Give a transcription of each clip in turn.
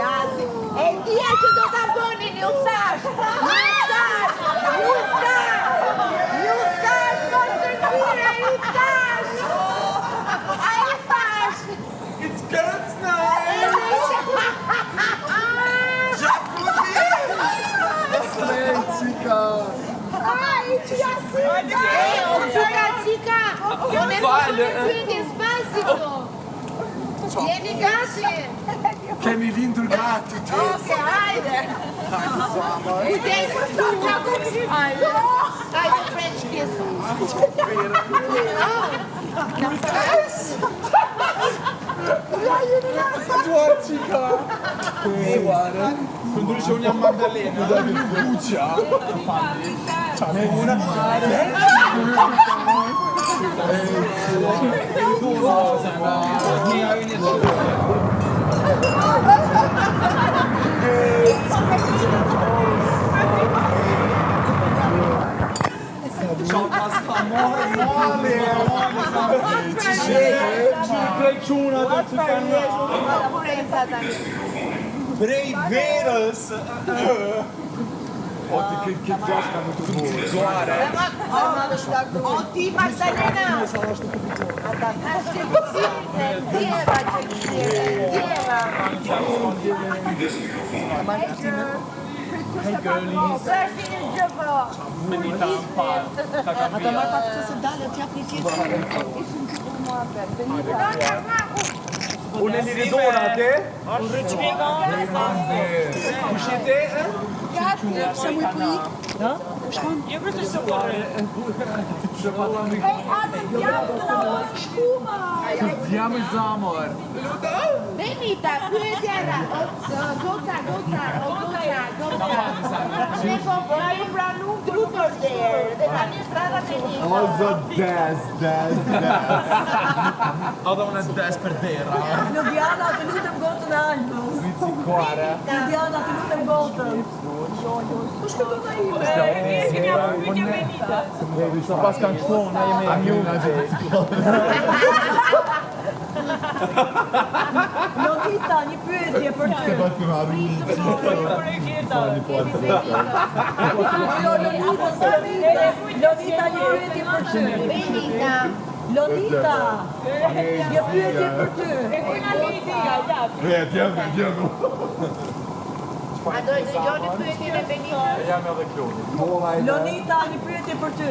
Jasi. E dia që do ta bënin, ju thash. Ju thash, moster Kire, ju thash. Ai thash. It's girls' night. Chica! Ai, tia Cica! Cica! Eu nem vou despacito! Vieni gati! Kemi lindur gati ti! Ok, hajde! Hajde, French kiss! Dua chica! Guarda! Condurce una Magdalena. Da mi buccia! C'è una Prej verës. O ti che giosca molto buone! O ti Magdalena! Hey girlies. Menita un par. Ata marr pak të se dalë, t'jap një tjetër. Unë e liridora te? Kushite? Pse mu I pujik? Ha? Shkon? Diamo il zamor! Benita, pyetja era, goca. Ne po ju pranu trupër derë, dhe tani strada me një. Ozo des! Edhe unë e des për dera. Ljubljana, të lutem gotën e Albës. Vizicuare! Ljubljana, të lutem gotën. Po shko do ta ime? Sto pas canzone, Lodita, një pyetje për ty. Sebastian Haruni! Lodita, një pyetje për ty. Benita, Lodita, një pyetje për ty. Vediamo! a do të dëgjoni pyetjen e Benitës? Jam edhe kloni. Lodita, një pyetje për ty.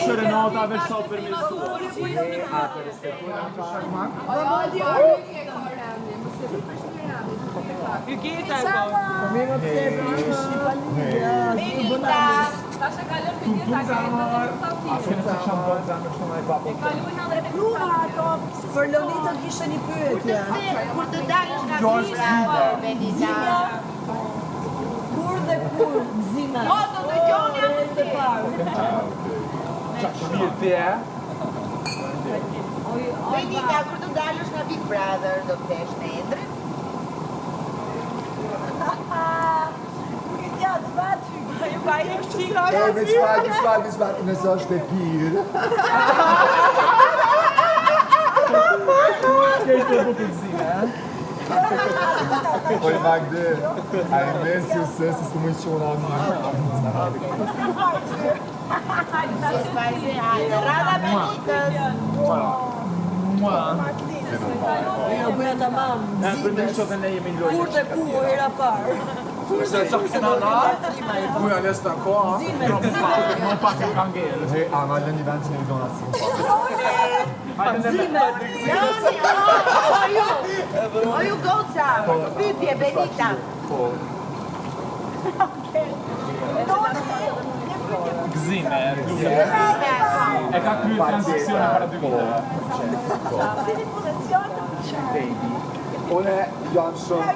Shërenota veç sot për mirësuar. Për Loditën kishe një pyetje. Kur të dalësh nga vila, Benita? Kur dhe kur gzime? Po, do dëgjoni atë të parë. Shpirë ti e? Benita, kur të dalësh nga Big Brother, do të kesh në Endrën? Ja, zbati. Svaki, nëse është e pirë. Oj Magde, a e mesio se s'ku më qona një. Si spajse, hajde, rada Benitës! Jo, bëja tamam, zimes. Kur dhe ku, era parë. Se çka se na na? Buja lesta ko, ha? Non pa che canghero. Ma gli anni 20 ne ridono assi. O ju goca, pyetje Benita. Gzime, e ka kryer transizione para 2 vite. Unë jam shumë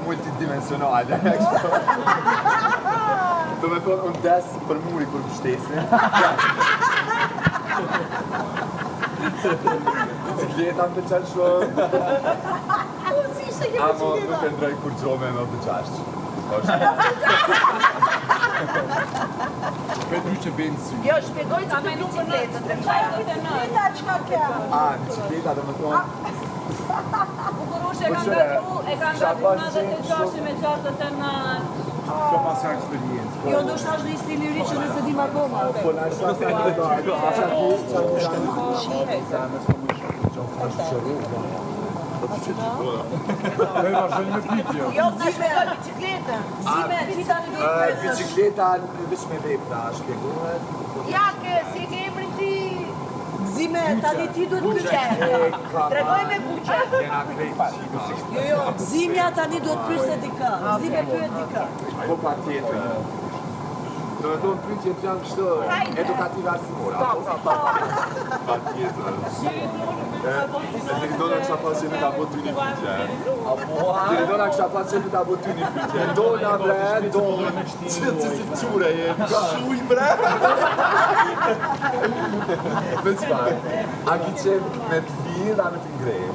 multidimensionale. Do me thonë, unë des për muri kur më shtesin. Bicikleta më pëlqen shumë. Amo nuk e ndroj kur gjome me të qashtë. Për dy që vend sy. Jo, shpjegoj që me bicikletën të Bicikleta çka ka? Bicikleta do më thonë. Bukurushe ka ngatu, e ka ngatu 96 me 69. Kjo pasja eksperiencë. Jo, ndoshta është një stil i ri që nëse dim akoma. Po na është sa Ne vazhdojmë me pyetje. Jo, të shpjegoj bicikletën. Zime, ti tani do të presësh. Bicikleta veç me vepra, shpjegohet. Ja, si ke emrin ti? Zime, tani ti duhet Buqe. Tregoj me buqe. Jena krejt qika. Jo, Zimja tani duhet pyesë dikë. Zime pyet dikë. Po pa tjetër. Do të thonë pyetjet janë kështu edukative arsimore. Pa tjetër. Dona kësha pasje me ta botu një pyetje. Dona kësha pasje me ta botu një pyetje. Dona bre, dona. Që si qure je. Shuj bre. Veç fare. A ki qenë me të lirë a me të ngrejë?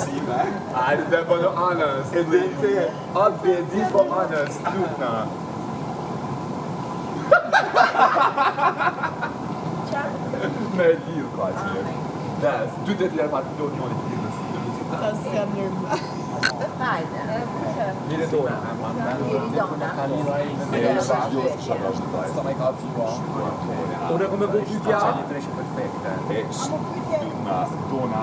Si me? Ajde dhe po në anës. E dhe te, atë bedi po anës, lutna. Me lirë ka që. Des, 2 lirë pa të do njën i lirës. Tas janë normal. Hajde. Mire dona. Unë e kom e bu pytja. Dona.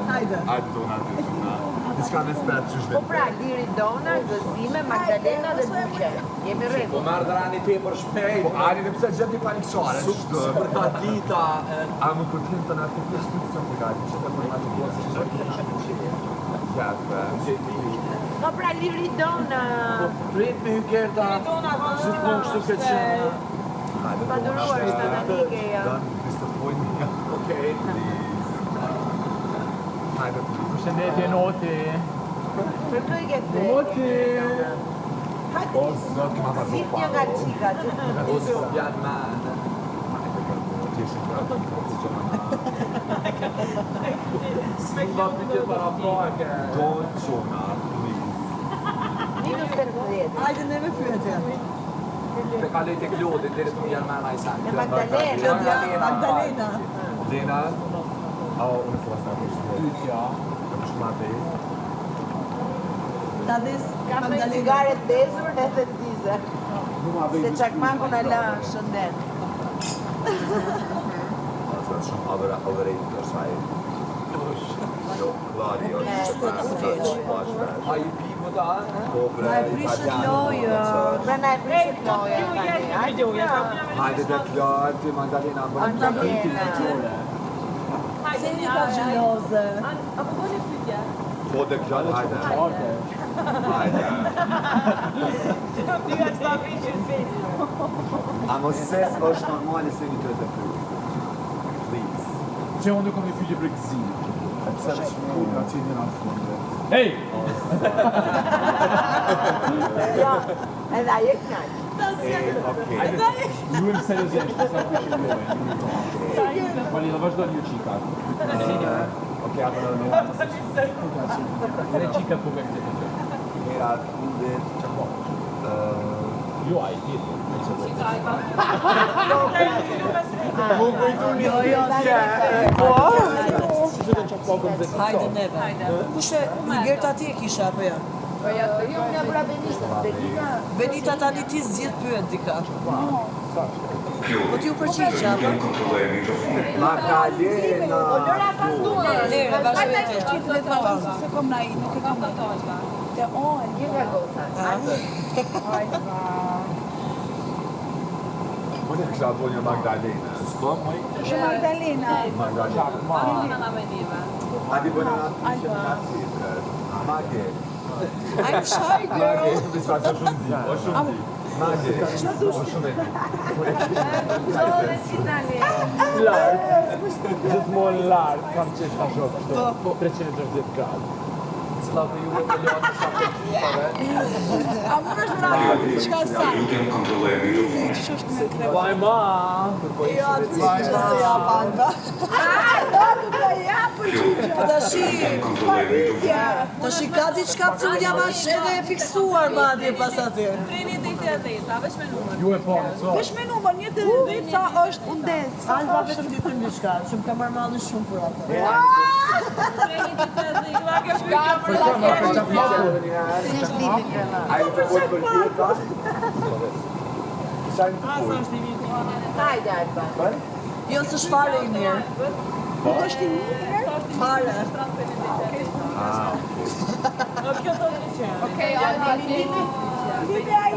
Hajde. Ajde dona, dona. Diska me spet që Po shve. pra, Liri Dona, Gëzime, Magdalena dhe Buqe. Jemi Po rregull. marrë drani te për shpejt. Po ani dhe pse gjeti panikshare. Super ka dita. A më kërtim të nga të kërës të të të gati, që të më nga të kërës të të Po pra, Liri Dona. Prit me hykerta. Gjithmonë kështu ke qenë. Pa duruar është të nike, ja. Mr. Point. Okej. Hajde të Përshëndetje Noti. Përkëj ke të. O, zot, mama do Zip një nga qikat. O Sofjan man. Nga pytje para prake. Don't Jonah, please. Minus 13. Hajde neve pyetje. Te kaloj te Klodi, deri të janë mana i sanë. E Magdalena. Magdalena. Lena, unë së vasna për shtë. Pyetja. Për shmate. Tadis Ka me Magdalena. cigare tezur në dhe dize. Se çakmakun e la shëndet. Asë shumë overrated të shaj. Jo, klari, jo. A i pi më ta? Po, bre, Na e prishët lojë. Pra na e prishët loja. Hajde dhe fjallë ti Magdalena, më Magdalena. Se një ka gjiloze. Apo bëni pyetje? Po dhe fjallë, hajde. Hajde. A mos ses është normali se një të të pyrë. Please. Që unë kom një pyetje për Gëzimin. Pse që kur ka qenë në fundë. Hey! Jo, edhe aje knaq. Okej. Luem seriozisht, sa pyetje luem. Fali, do vazhdo një çika. Okej, apo në Ne çika po vetë. Era fundit. Jo, ai tjetër. Hajde neve. Kushe, një gerta ti e kisha apo jo? Po ja, jo nga pra Benita. Benita. Benita tani ti zgjidh pyet dika. Po ti u përgjigj apo? Magdalena. O lëra pas duan. Lere, vazhdo ti. Se kom na i, nuk e kam përtojshka. Te on. Një nga gota. Po ne kësha bo një Magdalena. S'ko? Shë Magdalena. Magdalena. Magdalena na me dive. A di bënë nga të tjetër. Mage. I'm shy girl. Mage. Bispa që shumë di. O shumë di. Mage. O shumë e di. Zole si tani. Gjithmonë lart, kam qenë ta shoh kështu. 360 gradë. slavë ju e të leon në shakë A më është vrapë, qka sa? Ju kem kontrolloj mikrofon. Vaj ma! Jo, atë që se ja panga. Po tashi, ka diçka pse unë jam aq edhe e fiksuar madje pas aty. Treni të drejta, veç me numër. Ju e po, so. Vesh me numër 1 sa është ndet. Alba vetëm ditë në diçka, që më ka marrë malli shumë për atë. Treni të drejta, kjo është Ai të vojtë për tjeta? Sajnë të pojtë. Hajde, Alba. Jo, s'është fare i mirë. Nuk është i mirë? Fare. Okej, Alba, lidhe ai.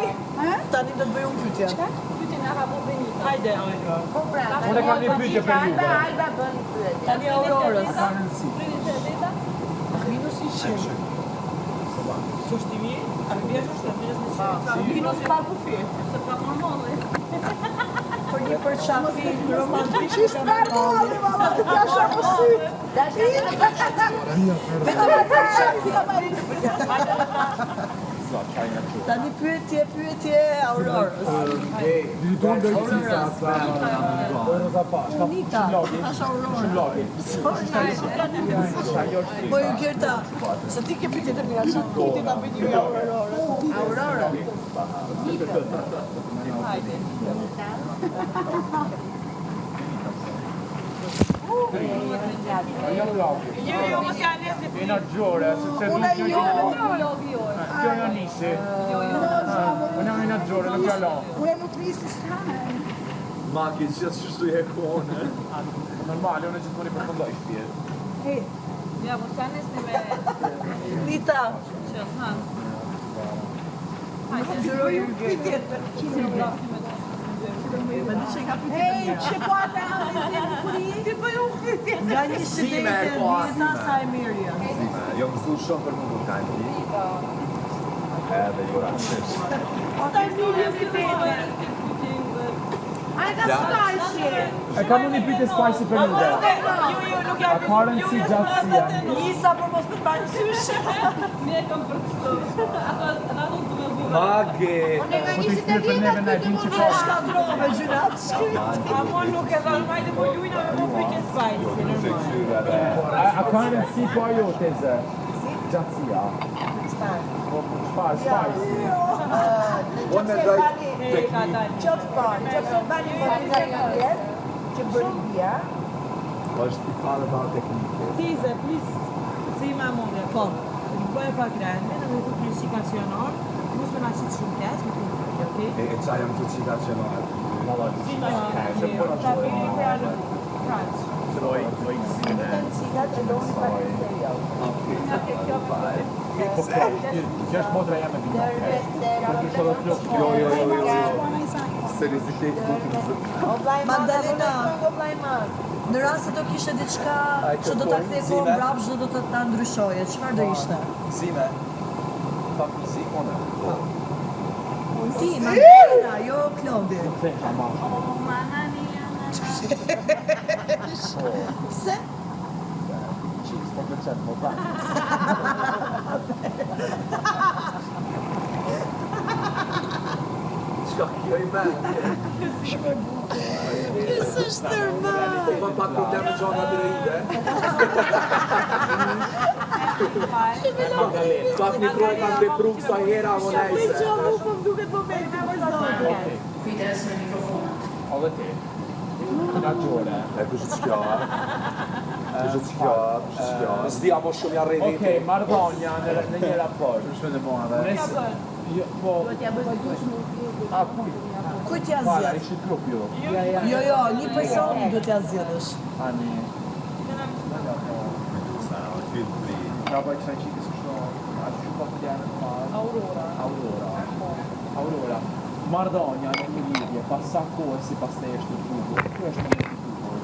Tani do të bëj unë pyetje. Hajde, Olga. Unë kam një pyetje për ju. Alba bën pyetje. Tani Aurorës. Treni të drejta. Minus 100. S'është i mirë? A më bjerë është të Minus pa kufi. Se pa hormonë. Për një përçafi romantik. Qishtë përmali, mama, të t'asha më sytë. Vetëm e përqafi sa maritë. Tani pyetje Aurorës. Dyton do i cisa ata. Roza pa. Unita, tash Aurorës. Po ju kërta, se ti ke pyetje të mira, çfarë pyetje ta bëj ju Aurorës? Aurora. Jo, mos janë nesë E në gjore, se që du që jo. Kjo në nisi. Unë jam në gjore, në kjallon. Unë nuk nisi stanë. Ma, ki gjithë që shtu je kone. Normali, unë gjithmoni përfundoj shtje. Ja, mos janë nesë me... Nita, Që, ha. gjëroj ju pyetje. Hej, që po ata në kuri? Ti po ju pyetje. Nga një shëndetje, Nita sa e mirja. Jo mësu shumë për mundu kanë ti. Edhe ju rasisht. Ata e mirë si bebe. Ai ka spicy. E kam unë një pyetje spicy për ju dhe. Nuk A karen si gjatësia. Nisa për mos të bajnë sysh. Ne kam për kështu. Ato do të më bëjë. Mage! Unë nga Po të njësi të shkruaj për neve na e dim që ka. Shkadrove gjynat shkrit. Amo nuk e dhanë majtë po lujna me më pyetje spicy. A karen si po ajo teze? Gjatësia. Po shfarë, spicy. Unë me doj Qëtë bani nga njerë, që bërë bia. është i falë about teknike. Tize, please. Si ma mundje. Po. Bëjë pak rende, në me të një shikacionor. Mos me na qitë shumë kesh, me të një pak, okej? E qaj jam të qita që në atë. Si ma ta bini për anë kraqë. Cilat e doni për një serial. Që është motra jam e bina. Jo. Seriozitet bukën Magdalena, në rast se do kishte diçka që do ta kthej kohën mbrapsht, do të ta ndryshoje, çfarë do ishte? Zime. Pak muzikone. Ti, Magdalena, jo Klodi. Pse? Qikës po përqenë, po ta. Qka kjo i me? Kësë është tërmal. Pa pak problem në gjona të rejde. Pak një kroj kanë të pruk sa hera më nejse. Edhe ti. Nga gjore. E kështë qka? Kështë qka? Zdi amo shumë ja rejdi. Okej, marrëdhënia në një raport. Shme të bona dhe. Po, a kuj? Kujt ja Para, zgjedh? ishit grup ju. Jo, një person do t'ja zgjedhësh. Ani. Ka pa kësa qikës kështu, atë që po të janë të marë. Aurora. Marrëdhënia në një lidhje, pas sa kohë si pas te është të bukur. Kjo është një të bukur.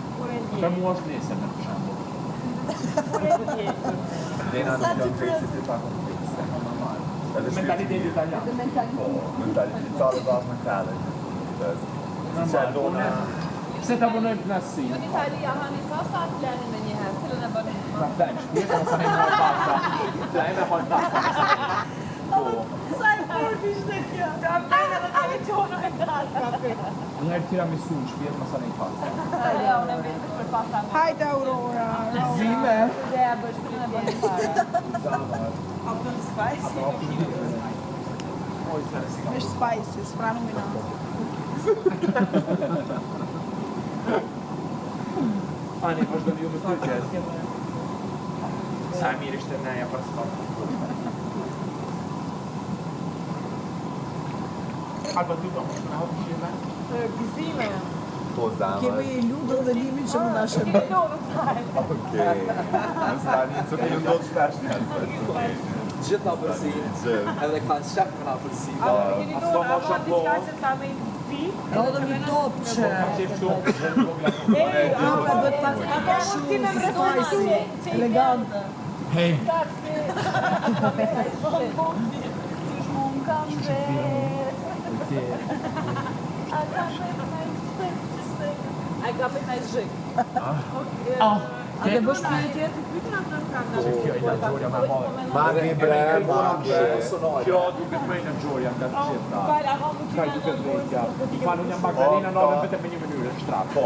Për mua është nesër në për shembull. Dena në kjo të si të ta konflikte. Mentaliteti italian. Po, mentaliteti, it's all about mentality. Si që e dona... Pse ta bënojmë knasi? Në Italia hani pasta flenin me njëherë, cilën e bëni? Ta flenë shpjetë, nësa ne në pasta. Flenë me hojnë pasta. Sa i kurbi ishte kjo? Ka pena dhe të tonë e dalë. Njëherë tiramisu në shpjetë, nësa ne pasta. Ja, unë e vetë për pasta me. Hajde Aurora. Zime! Dhe e bësh për në bëni fare. Apën spicy. Me spicy, s'pranu mina. Ani, vazhdo ju me pyetjes. Sa e mirë ishte neja për sport. Alba ty do më shme shime? Gëzime. Po zamër. Kemi ludën dhe limin që më na shërbej. Okej. Stani, co të ndodh shpesh një Gjithë në apërsin, edhe kanë shak me në apërsin. Keni do në apo diska që ta me pi? Rodëm një top që... Ka bët pak shumë si spicy, elegante. Hej! Ai ka për në zhik. A dhe bësh pyetje? Magi bre, magi. Kjo duket më në Gjoria nga të gjitha. Fal, apo më Kaj duket drejtja. I fa në një margarina në orën vetëm me një mënyrë, shtrap. Po.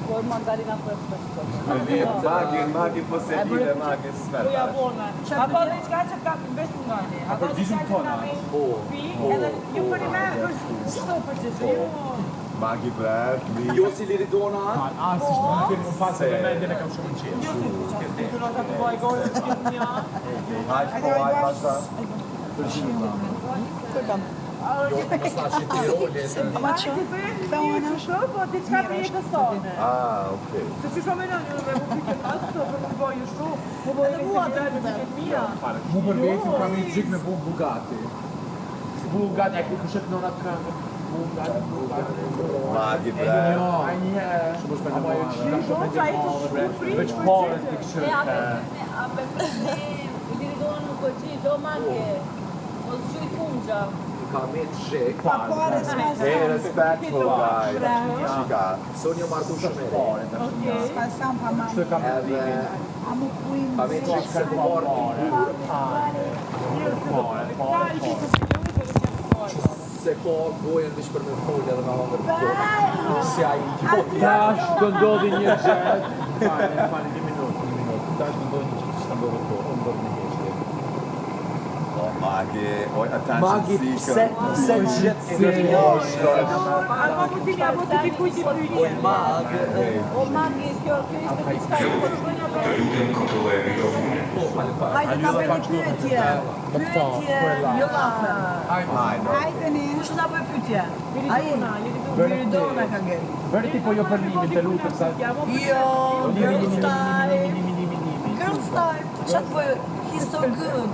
Po mandarina për Magi posedire, magi Po smerta. ja bona. Apo diçka që ka vesh ngani. Apo diçka që ta me pi, edhe ju për një merë çdo për çdo. Magi bre, mi. Jo si Liridona, Asë ishte në film më pasë dhe mendjen e kam shumë në qenë. Jo si do ta bëj gojë të një. Hajt po, hajt pasha. Ma që? Këtheu në shumë, po diçka për jetës tonë. Okej. Se si shumë në një republike pasë, për më bëjë shumë, më bëjë mua të republike mija. Mu për vetin kam i gjik me bu Bugatti. Bugatti, e ku këshet në atë këngë. Magi bre. A njëherë. Shumë është me në marë. Veç parët të këshet. a për në Liridona nuk o qi, do mange. O zgjuj punja. ka me të zhek. Hey, respectful guys. Shika. Sonja martu shumë e Spasam pa mamë. Kështu kam Edhe Amu kuim. ka me të zhek se të se ko gojën vish për me folje dhe me hongër të kohë. Si a i Tash do ndodhi një gjë. Fani, një minutë. Tash do ndodhi një gjë që ndodhi kohë. Unë do të një gjë. Magi, oj, attention Magi, seeker. pse gjithë Alma mu t'i kujti pyetje. Magë, O magi, kjo ishte diçka që po të bëjnë apo? Lutem kontrolloj mikrofonin. Hajde ka bëni pyetje. Pyetje, jo lafe. Hajde ne. Kush na bëj pyetje? Ai, Liridona ka ngel. Bëri tipo jo për limin të lutem sa. Jo, girl style. Girl style. Çfarë bëj? He's so good.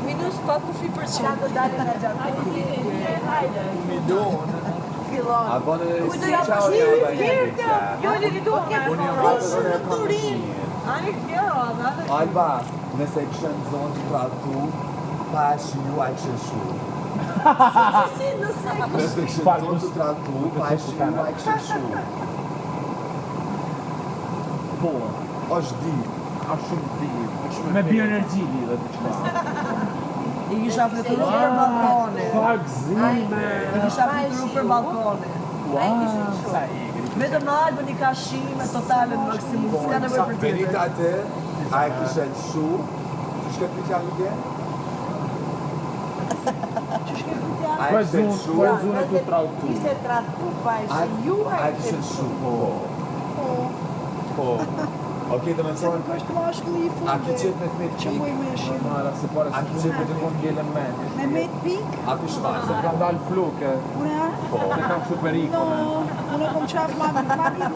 Minus pa kufi për çfarë do dalë nga gjatë. Fillon. A bënë Kujdo si ja qao pashi, ja bëjnë. Jo Liridona. Unë jam Shumë në Turin. Ani kjo, Alba, nëse këshën zonë të tratu, pa shi ju a këshën shu. Si, nëse Nëse këshën zonë të tratu, pa shi ju a këshën shu. Po. është di. A shumë di. Me bioenergji lidhe diçka. I kisha fluturuar për balkone. Fak zime. I kisha fluturuar për balkone. Sa egri. Vetëm në albën i ka shime totale në maksimum. S'ka nevojë për Benita tjetër. atë, a e këshën shu, që shkët për qanë ke? A e këshën shu, Po e zonë të trautu. Ishte tratu pa a ishte ju e këshën shu. Po. Okej, të me thonë, është mashkulli i a fundit. ki qëtë me të me Që të muj me shim. Mara se pare A se ki që qëtë me të mund gjele me. Me met pik, A ki shmanë? Se kam dalë fluke. une a? Se kam shumë No, perikole. une kom qaf mami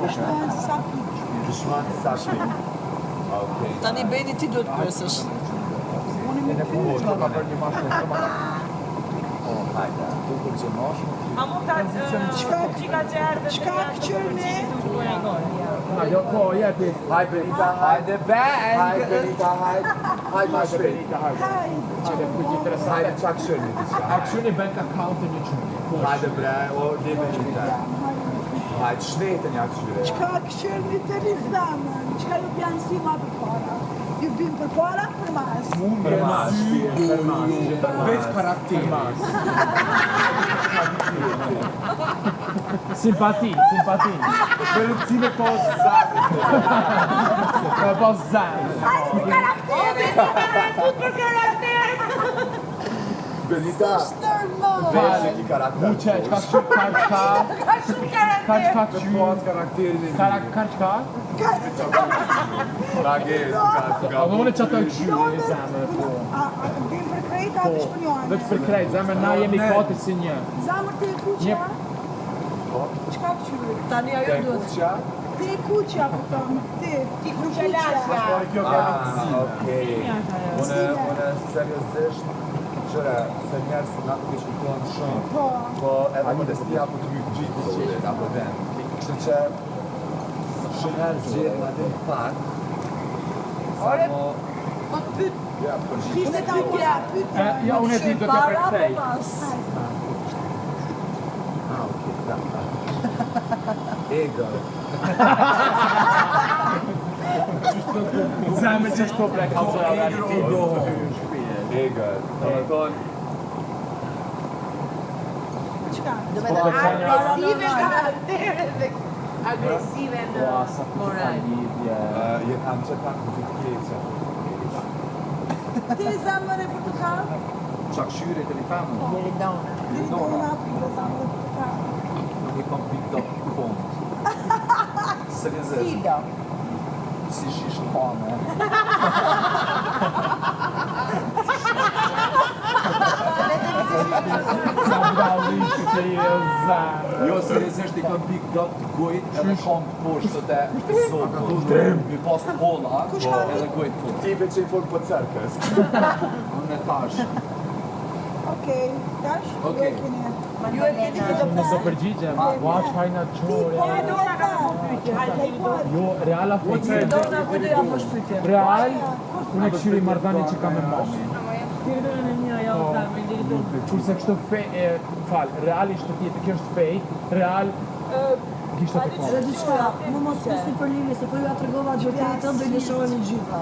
kushtojnë se sa pik. Ki shmanë sa shmi. Okej. Tani Beni ti duhet pyesësh. Une me Po, pik. që ka për një mashtë në hajde, tu funksionosh. A mund ta çika çerë Çka këqyrni? Ajo ko, jepi. Hajde Benita, hajde bang! Hajde Benita, hajde. Hajde ma shpejt. Benita, hajde. Qëve kujt interesante. Hajde çak shërni diçka. Aksioni bank account-in e qëni. Hajde bre, o lime Benita. Hajde shtetën ja këqyre. Çka këqyrni të rizamën? Çka ju janë sima për para? Ju bim për para, për mas. Per mas. Veç karakter. Simpati. Përëndësime po zanë. Po zanë. Benita, Normal. veç ki karakter. Muqe, qka kështu karqa. Karqa Të pas karakterin e Karqa? Rage, A dhe unë që ato e kështu e zemë. Bim për krejta të shpënjohën. Veç për krejt, zemë na jemi kati si një. Zamër të e kuqja? Çka këqyri? Tani ajo duhet. Ti e kuqja, po tonë. Ti kuqja lasha. kjo kemi kësi. okej. Unë seriozisht, qëre, se njerës nga të diskutuan shumë, po edhe modestia po të mjë gjithë sotit, apo den. Kështë që shumë njerës gjithë në atë pak, sa mo... Ja, për gjithë. Ishte ta kja, pyte. Ja, unë e di do të përkthej. Okej, da. Ego. Zemë që shto bre kalzora dhe Ego. Ego. Do me thonë, Çka? Agresive karaktere. Agresive në moral. je kam që pak në të keqe. Ti zamër e portokall? Qak shyre të një famë, Meridona. Meridona, për zamër e portokall. nuk i kom pikë do këpon. Seriozisht. Sido. Si shish në pame. Sa bralisht që i e zemë. Jo, seriozisht i kom pikë do të gojt edhe kom të poshtë të zotë. Mi pas të holla, edhe gojt poshtë. Ti veç i folë po cerkës. Unë e tash. Okej, tash? Okej. Ju e keni këtë Në do përgjigjem, ua që hajna qore. Jo, reala fejtë. Dona kujtë ja po shpytje. Real, unë e këshyri mardani që kam e mami. Tirdojnë e një ajo sa me ndiritur. Kurse kështë fej, real ishte tjetë, kjo është fej, real, kishte të Dhe kohë. diçka, më mos kusni për lini, se po ju atërgova gjëtejtën do i lëshohen i gjitha.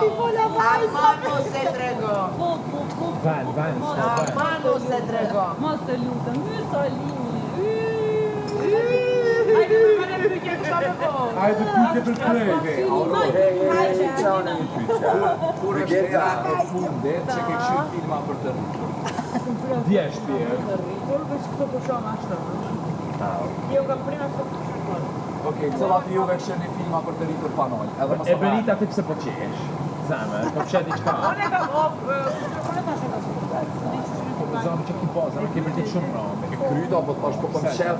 Armano se trego. Ven, Armano se trego. Mos të lutëm, Mussolini. Hajde me më në pyke kësha me po. Hajde pyke për krejve. Hej, qao në një pyqja. Kur është era e fundit që ke këshirë filma për të rritë? Djesht pjerë. Por veç këto po shumë ashtë. Jo kam prima së të shërkon. Okej, cëllat juve këshirë filma për të rritur panoj? Edhe më E Benita ti pse po qesh? Zeme, po pshe diqka. Unë e kam op, kërë ta shë ka shumë. Zonë që ki po, zeme ke vërtit shumë rëmë. E krydo, po të pash po kom shef.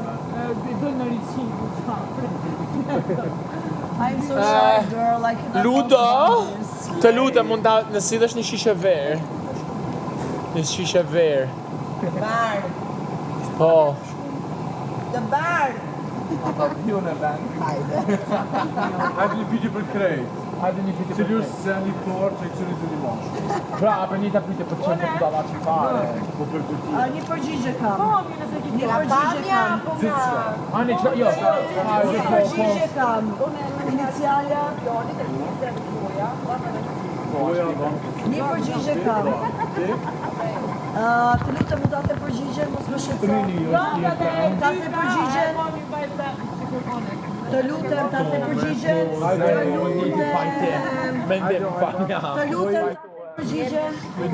Dojnë në rriqin, I'm so shy girl, I cannot Ludo, focus on të lutem mund ta nësidhësh një shishe verë. Një shishe verë. Bar. Po. The bar. Ata ju në vend. Hajde një pyke për krejt. Hajde një pyte për Cili krejt. është se një por që i kësëri të një moshë. Pra, Benita pyte për qëmë të dala që fare. Po për të ti. Një përgjigje kam. Po, mi nëse ki Një tjera. përgjigje kam. Ani, qëka, jo, hajde, Një po, përgjigje kam. Inicialja. Një përgjigje kam. Të lutem mund të atë përgjigje, mos më shqetëso. Ta të përgjigje. Të lutem, ta të përgjigje. Hajde, një pajte. Mendim, fanja. Të lutem, përgjigje.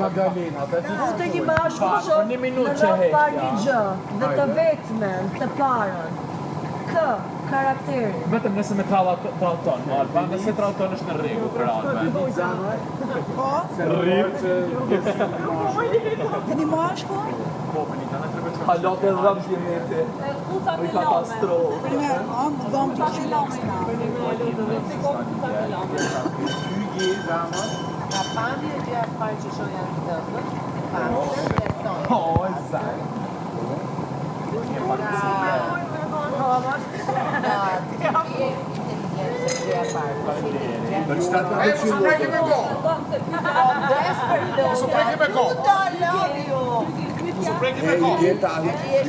Magdalena, Të lutem një bashku që Një minutë në që rrët hekja. par një gjë dhe të vetmen, të parën. Karakteri. Vetëm nëse me trauton, Alba, nëse trauton është në regu për Alba. Po? Të një mashku? Po, Benita, në treba që Halot e dhëm t'jemete. Për katastrofë. Për me dhëmë të qëllë ekstra. Nga pamje e gjëja parë që shoh janë të dëmët, pastër dhe thonë. Po, esakt.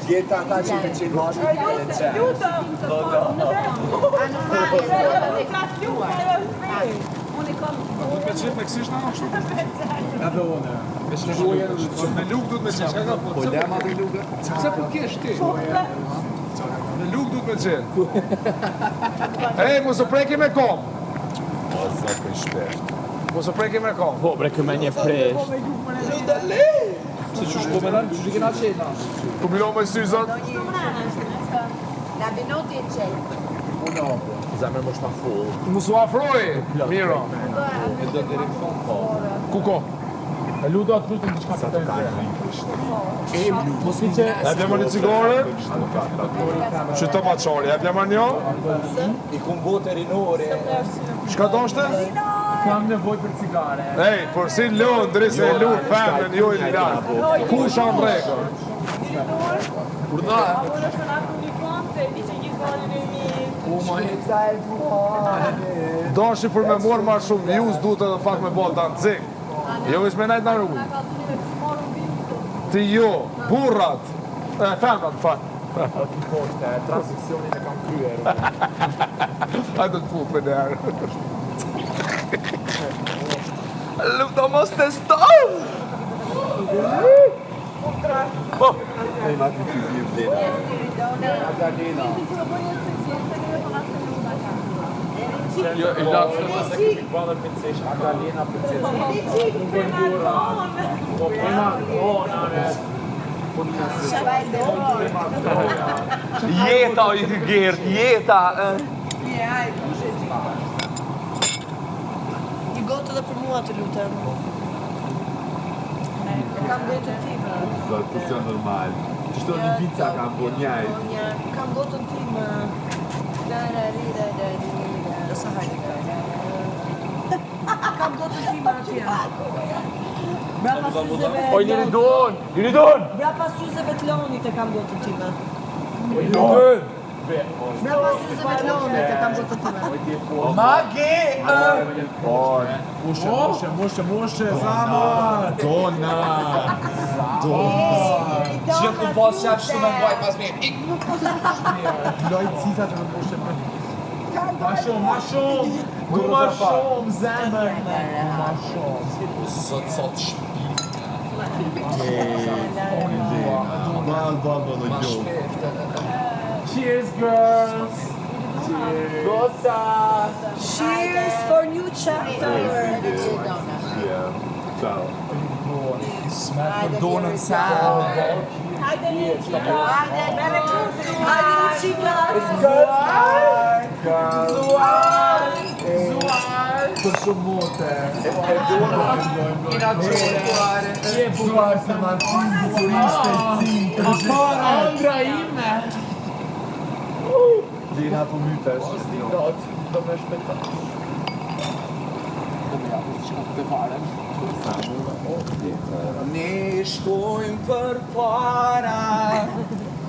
Gjeta ata që të qenë mashtë Me luk duhet me qenë, çka ka po? Po lema dhe lukë? Pse po kesh ti? Me luk duhet me qenë. Ej, mos u preki me kom. O, sa për shpesht. Mos u preki me kom. Po, bre, këmë një presh. Se që shkomenat, që kena qena. Ku milo me sy zot? Na binoti e qelë. Zemër më shma full. Mos u afroj. Miro. E do të direkton po. Kuko. E ludo atë lutën diçka të tërë. Mos i që. E bjema një cigare? Që të maqari, e bjema një? I kum botë rinore. Shka do shte? Kam nevoj për cigare. Ej, por si lëndri se lëndë femën jo i lartë. Ku shanë rekord? Kur da? Dashi për me morë ma shumë views duhet edhe pak me bërë të zik. Jo ish me najtë në rrugë. Ti jo, burrat. Femrat, fat. Tranziksionin e kam kryer. Hajde të fut me njerë. Lukta mos të stoj! Ej, ma të të vjë vlena. Jo, i lakë të se këmi bëllë për të ishë Agalina për të ishë. Po Jeta i gert, jeta. Një gotë edhe për mua të lutem. E kam gotën time. Zot, të së normal. Qështu një pizza kam bo njaj. Kam gotën time. Do sa hajde. Kam gotën time atje. Brapa syzeve... Oj, Liridon! Liridon! Brapa syzeve të lonit e kam gotën time. Liridon! Brapa syzeve të lonit e kam gotën time. Magi! Mushe, Zaman! Dona! Që ku pas qaf shtu me mbaj pas mirë. Loj cica të me mushe me. Ma shumë! Du ma shumë, zemër! Ma shumë! Sot shpi. Bal, do Ma gjohë. shpefte. Cheers, girls! Goca! Cheers for new chapter. Ciao. Smet donën salme. Hajde një qika. Hajde një qika. Për shumë mote. Zuar se Martin, bukurishte cimë. Andra ime! Lina po mytesh. Do me shpeta. Do me japë që ka të faren. Ne shkojmë për para,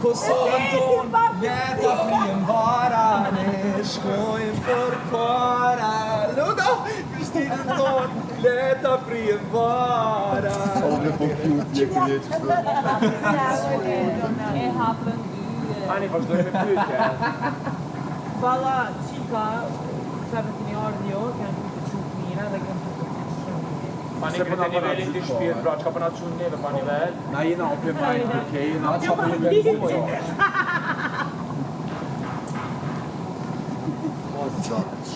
Kosovën tonë, jeta prijem vara. Ne shkojmë për para, Ludo, Krishtinën tonë, jeta prijem vara. O, me po kjut, je kërje që të. E hapën dyre. Ani, vazhdoj me pyetje. Valla, qika, sa me të një ardhë jo, kanë të qukë mira dhe kanë të Pani këtë nivelin të shpirë, pra, që ka përna të shumë neve pa nivel? Na jena open mind, okej? Na që për një po jo.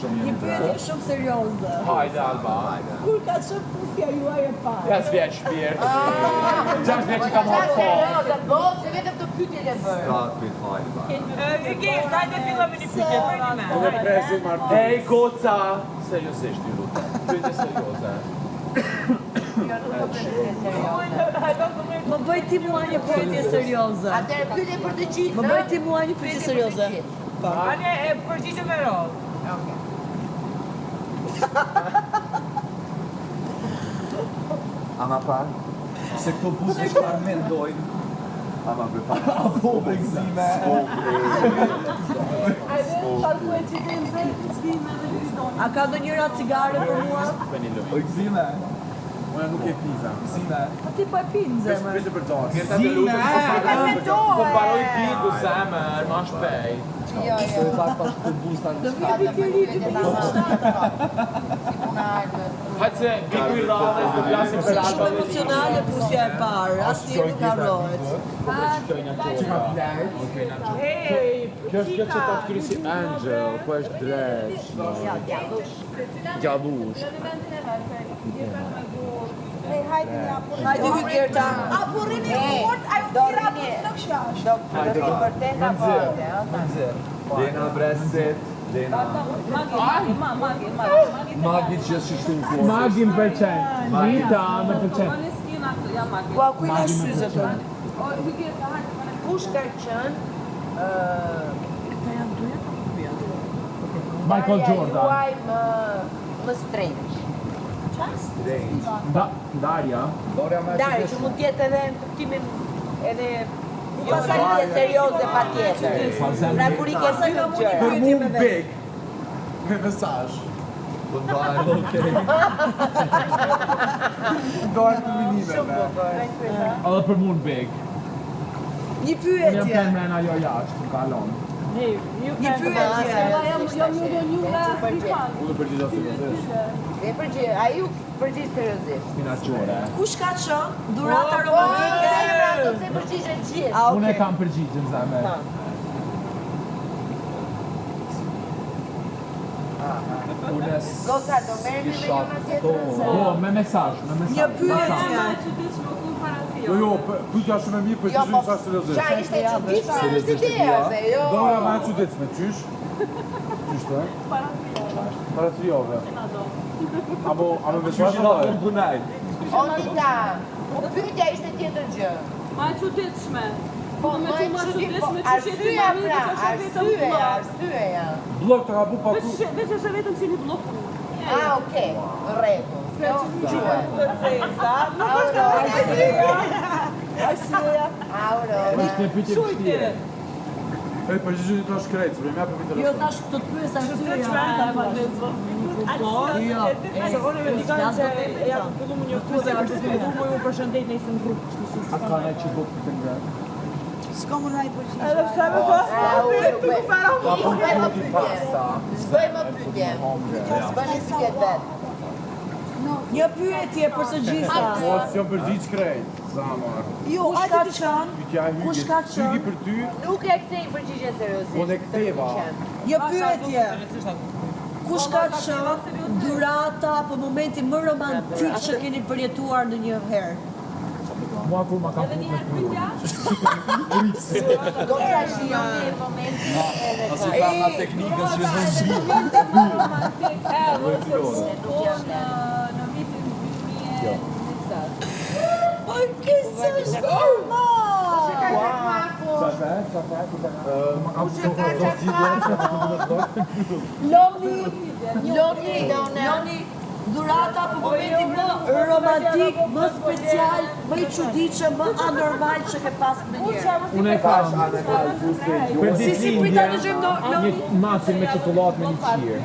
Një pyetje shumë serioze. Hajde, Alba. Kur ka qënë pusja juaj e parë? 5 vjeç shpirë. 6 vjeç që kam hapë po. Se vetëm të pyetje le bërë. Stapit, hajde. Dajte filla me një pyetje, për një me. Edhe prezin Martin. Ej, goca! Seriosisht, ju lutem. Pyetje serioze. Më bëj ti mua një pyetje serioze. Atëherë pyetje për të gjithë. Më bëj ti mua një pyetje serioze. Ane, e përgjigje me rol. Ama pa, se këto buzë që mendojnë, ama për pa, apo me gzime. A ka do njëra cigare për mua? O gzime. Unë nuk e piza. Gzime. A ti pa e pinë, zemër? Vete për dorë. Po paroj piku zemër, ma shpejt. Se pas të buzë të Do vjepi të rritë të njësë shtata. Hajtë se piku i radhe, se flasim për Shumë alba dhe emocionale pusja e parë, asë një nuk arrohet. Kjo është kjo që ta ftyri si Angel, po është dresh. Gjallush. Hajde Hygerta. Apo rrini fort, ajo tira për të kshash. Dena bresit, Dena. Magi që është shtu në kohë. Magi më pëlqen. Rita më pëlqen. Po a kuj në syze të? Kush ka qenë Michael Jordan. juaj më strange? Darja. Dari, që mund tjetë edhe në kuptimin edhe jo salje serioze pa tjetër. Pra kur i ke dy gjëra. Mund big, me mesazh. Po ndajnë, okej. Ndajnë të minimeve. Edhe për mund big. Një Unë jam pyetje. kanë mrena jo jashtë, më kalon. Një pyetje. Unë përgjigja seriozisht. Dhe përgjigj, ai ju përgjigj seriozisht. Minaqore. Kush ka qenë durata Do romantike? se përgjigje gjithë. A, Unë e okej. kam përgjigjen zemër. Goca, do merrni me njëra tjetrën? Po, me mesazh, me mesazh. Një pyetje. Jo, pyetja shumë e mirë, për Jo, çështën po, sa seriozisht. qa ishte çuditshme është ideja, se jo. Dora ma e çuditshme, qysh? Qysh të? Para triove. Apo me mesazh në punaj. Onita, pyetja ishte tjetër gjë. Ma e çuditshme. Po, më e çuditshme, arsyeja pra, arsyeja. Blok të ka bu pa ku. Veç është vetëm që një bloku. Ah, okay, rregull. Gjuaj. Auro. Ishte një pyetje vështirë. E përgjigje të shkrejt, për më japë Jo, interesant. tash të të pyes arsyeja. Jo, Se unë me dikane që ja fillu më njoftu dhe arsyeja. Mu ju përshëndet në isë në grupë. A ka në që bukë të nga? S'ka më rajt përgjigje. Edhe pse me po, Zbëjmë pyetje. Zbëjmë pyetje vetë. Një pyetje për së gjitha. Po, s'jam përgjigj shkrejt. Zamar. Jo, Kush ajde ka të qenë? Pyetja e Kush hygit. ka Hygi qenë? për ty. Nuk e kthej përgjigje seriozisht. Po ne ktheva. Një pyetje. Kush ka qenë durata apo momenti më romantik që keni përjetuar ndonjëherë? Mua kur ma ka punë me kryur. Goca shijoni momentin edhe Asi ka nga teknikës që zënë zhri. në vitin 2020. Po kësë është normal! Loni, durata apo momenti më romantik, më special, më i çuditshëm, më anormal që ke pas ndonjëherë. Unë e kam. Për Si prita të dëgjojmë Një masin me çokoladë me një qirë.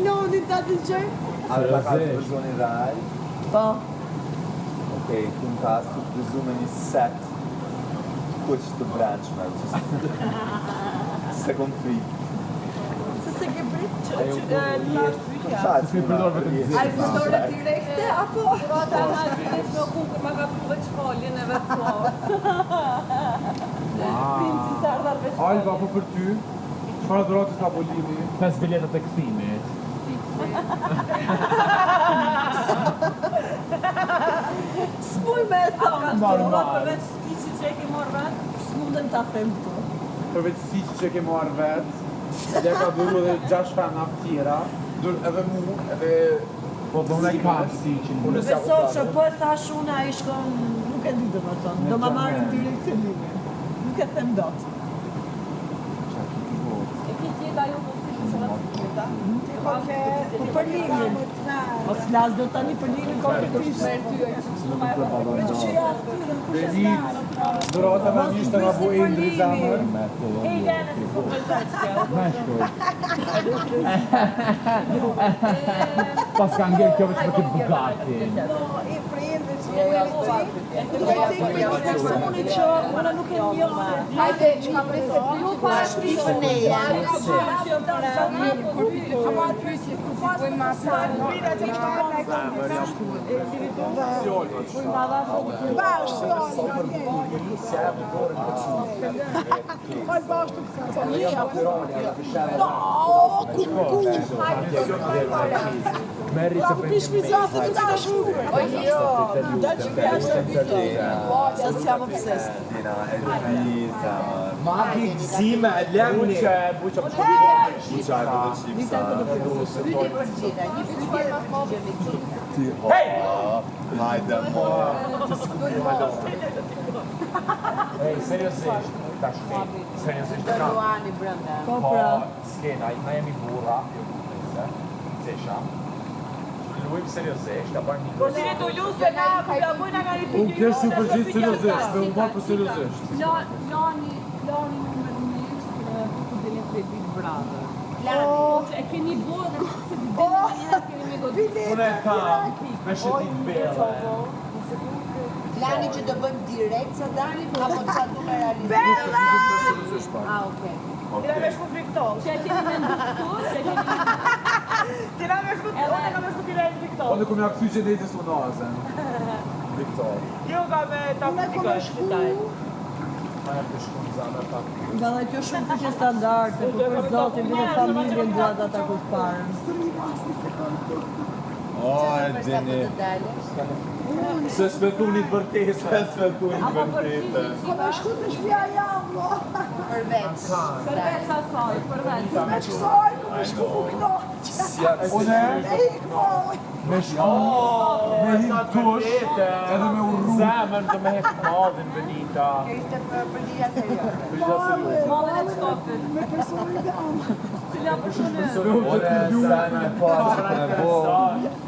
Loni ta dëgjojmë? A dhe ka të vëzoni raj. Po. Okej, kun ka të vëzu me një set kuq të branchme. Second free. Se se ke prit? Qatë që përdor vetëm A i përdore direkte, apo? Rota nga gjithë me kukër ma ka pru veç kolin e veç suar. Princi Sardar veç Alba, po për ty, çfarë dhuratë ka bolimi? 5 biletat e kthimit. S'muj me e thonë. Normal. Veç stiqi që e ke morë vetë. S'mundem ta them këtu. Përveç siç që ke marrë vetë, edhe ka dhuru edhe 6 femna tjera, edhe mu, edhe... Po do në kam stiqin. Besoj që po e thash unë, a i shkon, nuk e di dhe më thonë, do ma marrin direkt të linje. Nuk e them dot. E ki tjeta ju po stiqi që vetë. Po për limin. Mos flas do tani për limin kompetitiv. Durata me njështë nga bu Indri Zamër. Pas ka ngell kjo veç për këtë Bugatti. Hajde, që kam rese plu pa shpisë neja. Merri se për Magi zime, lemni. Buqa për Hajde, Ej, seriozisht, tash ne. Seriozisht ka. Luani brenda. Po, skena, na jemi burra, jo burrese. Cesha. Luim seriozisht, ta bajmë një. Po si do luse na, ku ja bujna nga i pikë. Unë kesh si përgjith seriozisht, me unë marë për seriozisht. Lani numër 1 ku dini të Big Brother. E keni bërë dhe se dini keni me godit. Unë e kam, me shetit bele. Lani që do bëjmë direkt sa dali, apo sa du me realizim? Bella! Okej. Tira me shku TikTok. Që e keni me nduktur, Tira me shku, unë e ka me shku tira e TikTok. Unë kom ja këthy që nejtës u nazën. Viktor. Jo ka me taktika e shqitaj. Maja të shku në zanë ta. Valla kjo shumë të standarde, po për zotin dhe familjen duat ata kur parën. O, e gjeni. Se s'petuni të vërtet, se s'petuni të vërtet. Kome shku të shpia jam, mo. Përveç. Përveç asaj, përveç. Me qësoj, kome shku ku knoq. Une, E ikmo. me shku, me him tush, edhe me urru. Zemën të me hek madhin, Benita. Kjo ishte për lija serioze. Mallën e çkopit. Me personin dhe amë. Cila përshënë. Une, sana e pasë, me bo.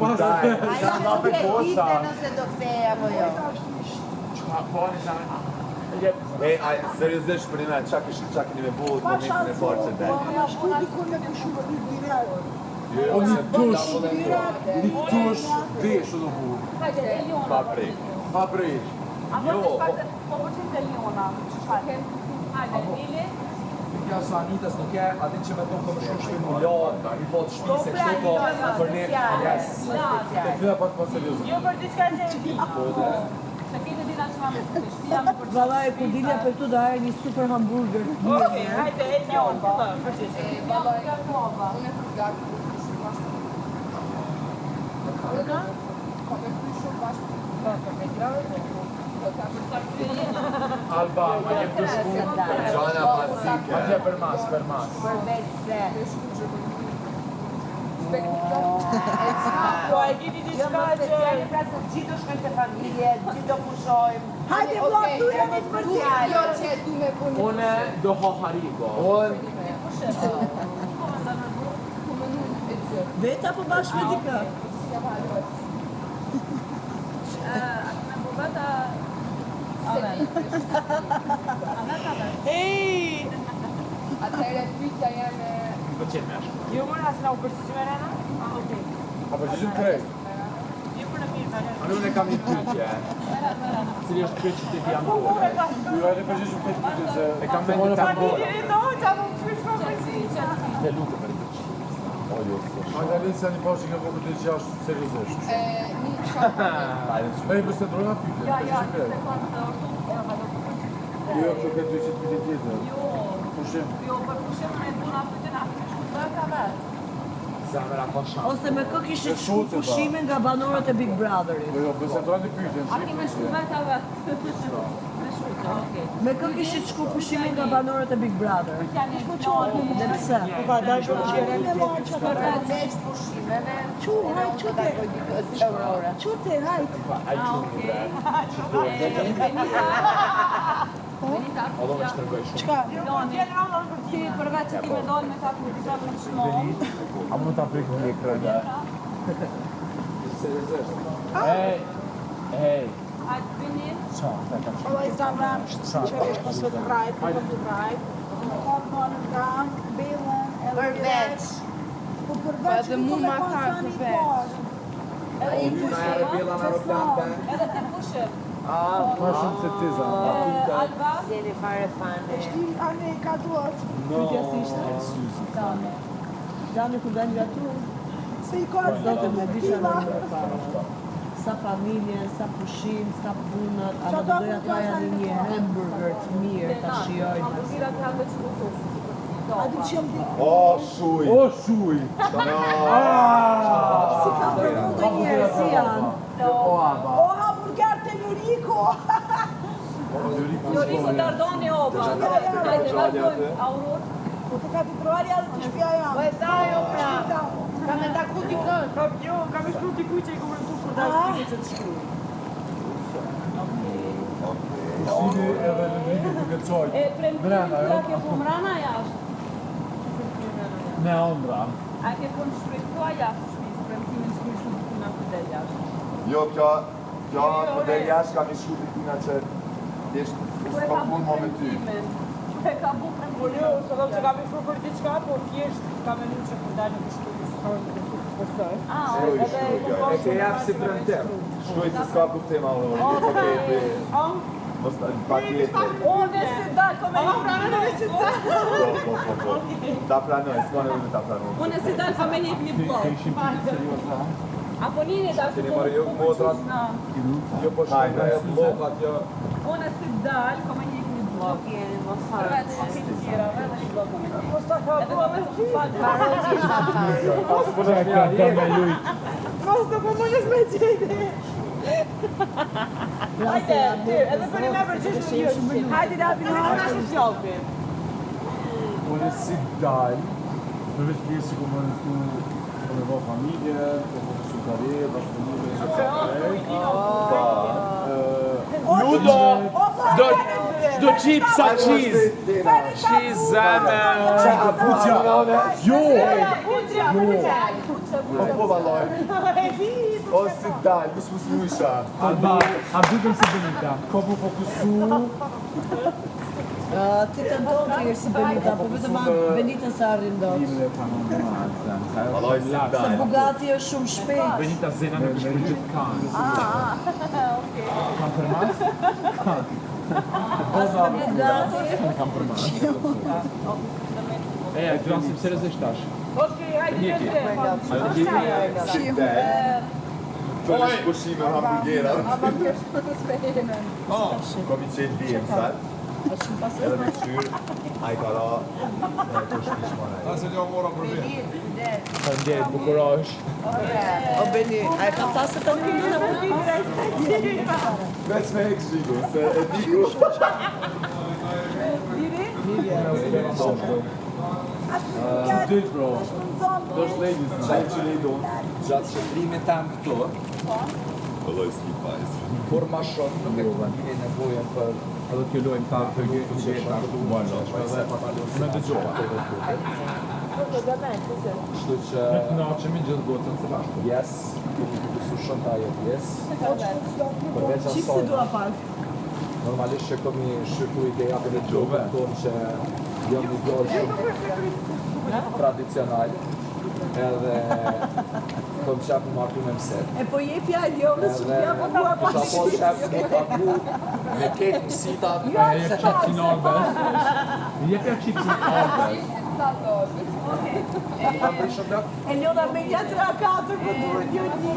Aja me kredite nëse do kthej apo jo. Qa bani zemën? Seriozisht për një qa keni me bo, të momentin e parë që delë. Me shku dikur me kushu për një direkt. O një tush, deshu do bu. Hajde, Eliona. Pa prej. Pa prej. Apo të shpate, po përqim të Eliona. Hajde, Eli. Kjo sa Anitas nuk e, atin që me tonë për shumë shpinë më lartë, i po të shpi se kështë po për ne, yes. Të këtëna pak për seriozë. Jo për diçka që e di. Se kete dina që mamë të shpia më për Valla e kur dilja për tu da e një super hamburger. Okej, hajde, Elion, përshishë. Valla e kova. Unë e të gati. Alba, ma jem të shku. Gjana pasike. Atje për mas. Përveç se. Po e kiti diçka që... Speciale pra se gjithë do shkojmë të familje, gjithë do pushojmë. Hajde vla, tu e një të përgjale. Jo që e du me punë. Une do ho haribo. Veta po bashkë me dika. Atëherë pyetja jeme... Po qenë me ashtë. Jo mërë asë na u përshqyqyme Rena? Okej. A përgjishim krejt? Jo për në mirë, Rena. Unë e kam një pyetje. Cili është pyet që ti vjam. Jo, edhe përgjishim këtë pyetje se... E kam me një tambora. No, qa më pyetshme për si. Dhe luke për të që. Hajde alin se një pashë nga vogët e që ashtë seriozisht. Ej, përse të rojna pyetje, përgjishim krejt. Jo, kjo këtë që të pyetje tjetër. Pushim. Jo, për pushim në e buna për të nga për shkutë ka vetë. Zamera ka shanë. Ose me kë kishit shku pushime nga banorët e Big Brotherit. Jo, përse të rojna pyetje. A ki me shku vetë a vetë. Me shkutë, okej. Me kë kishit shku pushime nga banorët e Big Brother. Janë e shkutë. Dhe pse? Pa dashur që e rende ma që të rende. Përveç pushimeve, Qute, hajt, qute. Qute, hajt. Allo me shtërgoj shumë. Qka? Ti përveç që ti me dojnë me ta për të të shmonë, A më ta prek lekrën. Ej. Hajde vini. Qa, ta kam shumë. Ova i zavram što sinqerisht mos vetë vrajt, po të vrajt. Në konë në kam, belën, Përveç. Po përveç Edhe mu ma ka përveç. Una era bela në aeroplan për. Edhe ti pushim. Ma shumë se ti za. Alba. Sjeni fare fane. Shti ane ka duhet. Pyetja si ishte? Dani kur dalë nga tu, Se i ka zote më disha në pila. më para. Sa familje, sa pushim, sa punët, a do doja të haja dhe një hamburger të mirë të shijoj. Hamburgerat kanë veç kusur. A di që jam di. O, shuj! O, shuj! Si ka përru të njerë, si janë? O, aba. O, hamburger të Luriko. Lorico Dardoni oba. Hajde, vazhdojmë. Auror. Po të ka të troarja dhe të shpja jam. Po e thaj o pra. Ka me ndaku t'i kën. Jo, kam e shkru t'i kuj që i kumë në kush kur dalë t'i që të shkru. Shini edhe në drigë duke qoj. E premtimi kura ke po mrana jashtë. Me ondra. A ke po në shkrujtua jashtë shpis, premtimin shkruj shumë të kuna të del jashtë. Jo, kjo model jashtë kam i shu të tina që ishtë s'ka punë më me ty. E ka bu premtimin. Jo, së do që kam e shkru për t'i qka, po t'jesht kam e një që kur dalë në shkru të shkru të përstoj. Shruj, E ke japë si premtim. Shruj se s'ka kuptim, a mos pakete. Unë si dalë, kome një pranë në veqita. Po. Ta pranoj, s'ka nevojë ta pranoj. Unë si dalë, kome një blok. Apo njëni dalë, Keni marrë jo modrat, jo po shkajna, jo blokat, jo... unë si dalë, kome një blok. Jeni më farë. Vetë po këtë tjera, vetë një blok kome një. Mos ta ka Edhe kome të falë. Paroti sa farë. Ka me lujt. Mos të po më njës me gjejde. Hajde, ty, edhe për një me përgjishë në jështë. Hajde, da, për një në shjallëpi. Unë si dalj, përveç pjesë si ku më në tu, ku me bo familje, ku me su karriere, bashkëpunime, Ludo! Do qip sa qiz! Qiz zemen! Jo! Po valloj. O si dalj, mos musha. Alba, a dukem si Benita, ko po fokusu, Ti të ndonë të jeshtë si Benita, po vetëm Benita sa arrin do. imre ka në mazën, Valloj si Se dalj. Bugatti është shumë shpejt. Benita zena me kështë për gjithë kanë. Kam për mas? Pas me Bugatti. Kam për mas. E, glasim seriousisht tash. Oke, hajde, Si dalj. Për shpushime hamburgera. Kom i qenë bijem sat. Edhe me qyrë, a i kara të shpish më Ta se një mora për vjetë. Faleminderit, bukurosh. O Beni, a e ka pasë të në pilë në Veç me hek zhigo, se e diku. Dyt, bro. Do shlejnis. Qaj që lejdon. Gjatë shëtrimit tam këtu, Valloj s'ki pajs. kur ma shumë nuk e keni nevojën për Edhe kjo lojmë ta për gjithë që jeta këtu balo. Me dëgjova. Kështu që Ne kënaqemi gjithë gotën së bashku. yes, kemi këtu shumë ta jetë yes. Përveç Qipë se asaj, dua pak. normalisht që komi shqytu i ke japën e gjove tonë që jam një gjore shumë tradicional. Edhe kom qapë më martu me mëset. E po jepi Alionës që t'ja po dua pak. Kisha po qapë më taku me ketë mësitat. E jep qipsin albes. Jep ja qipsin albes. Eliona me një 3-4 po duhet një një.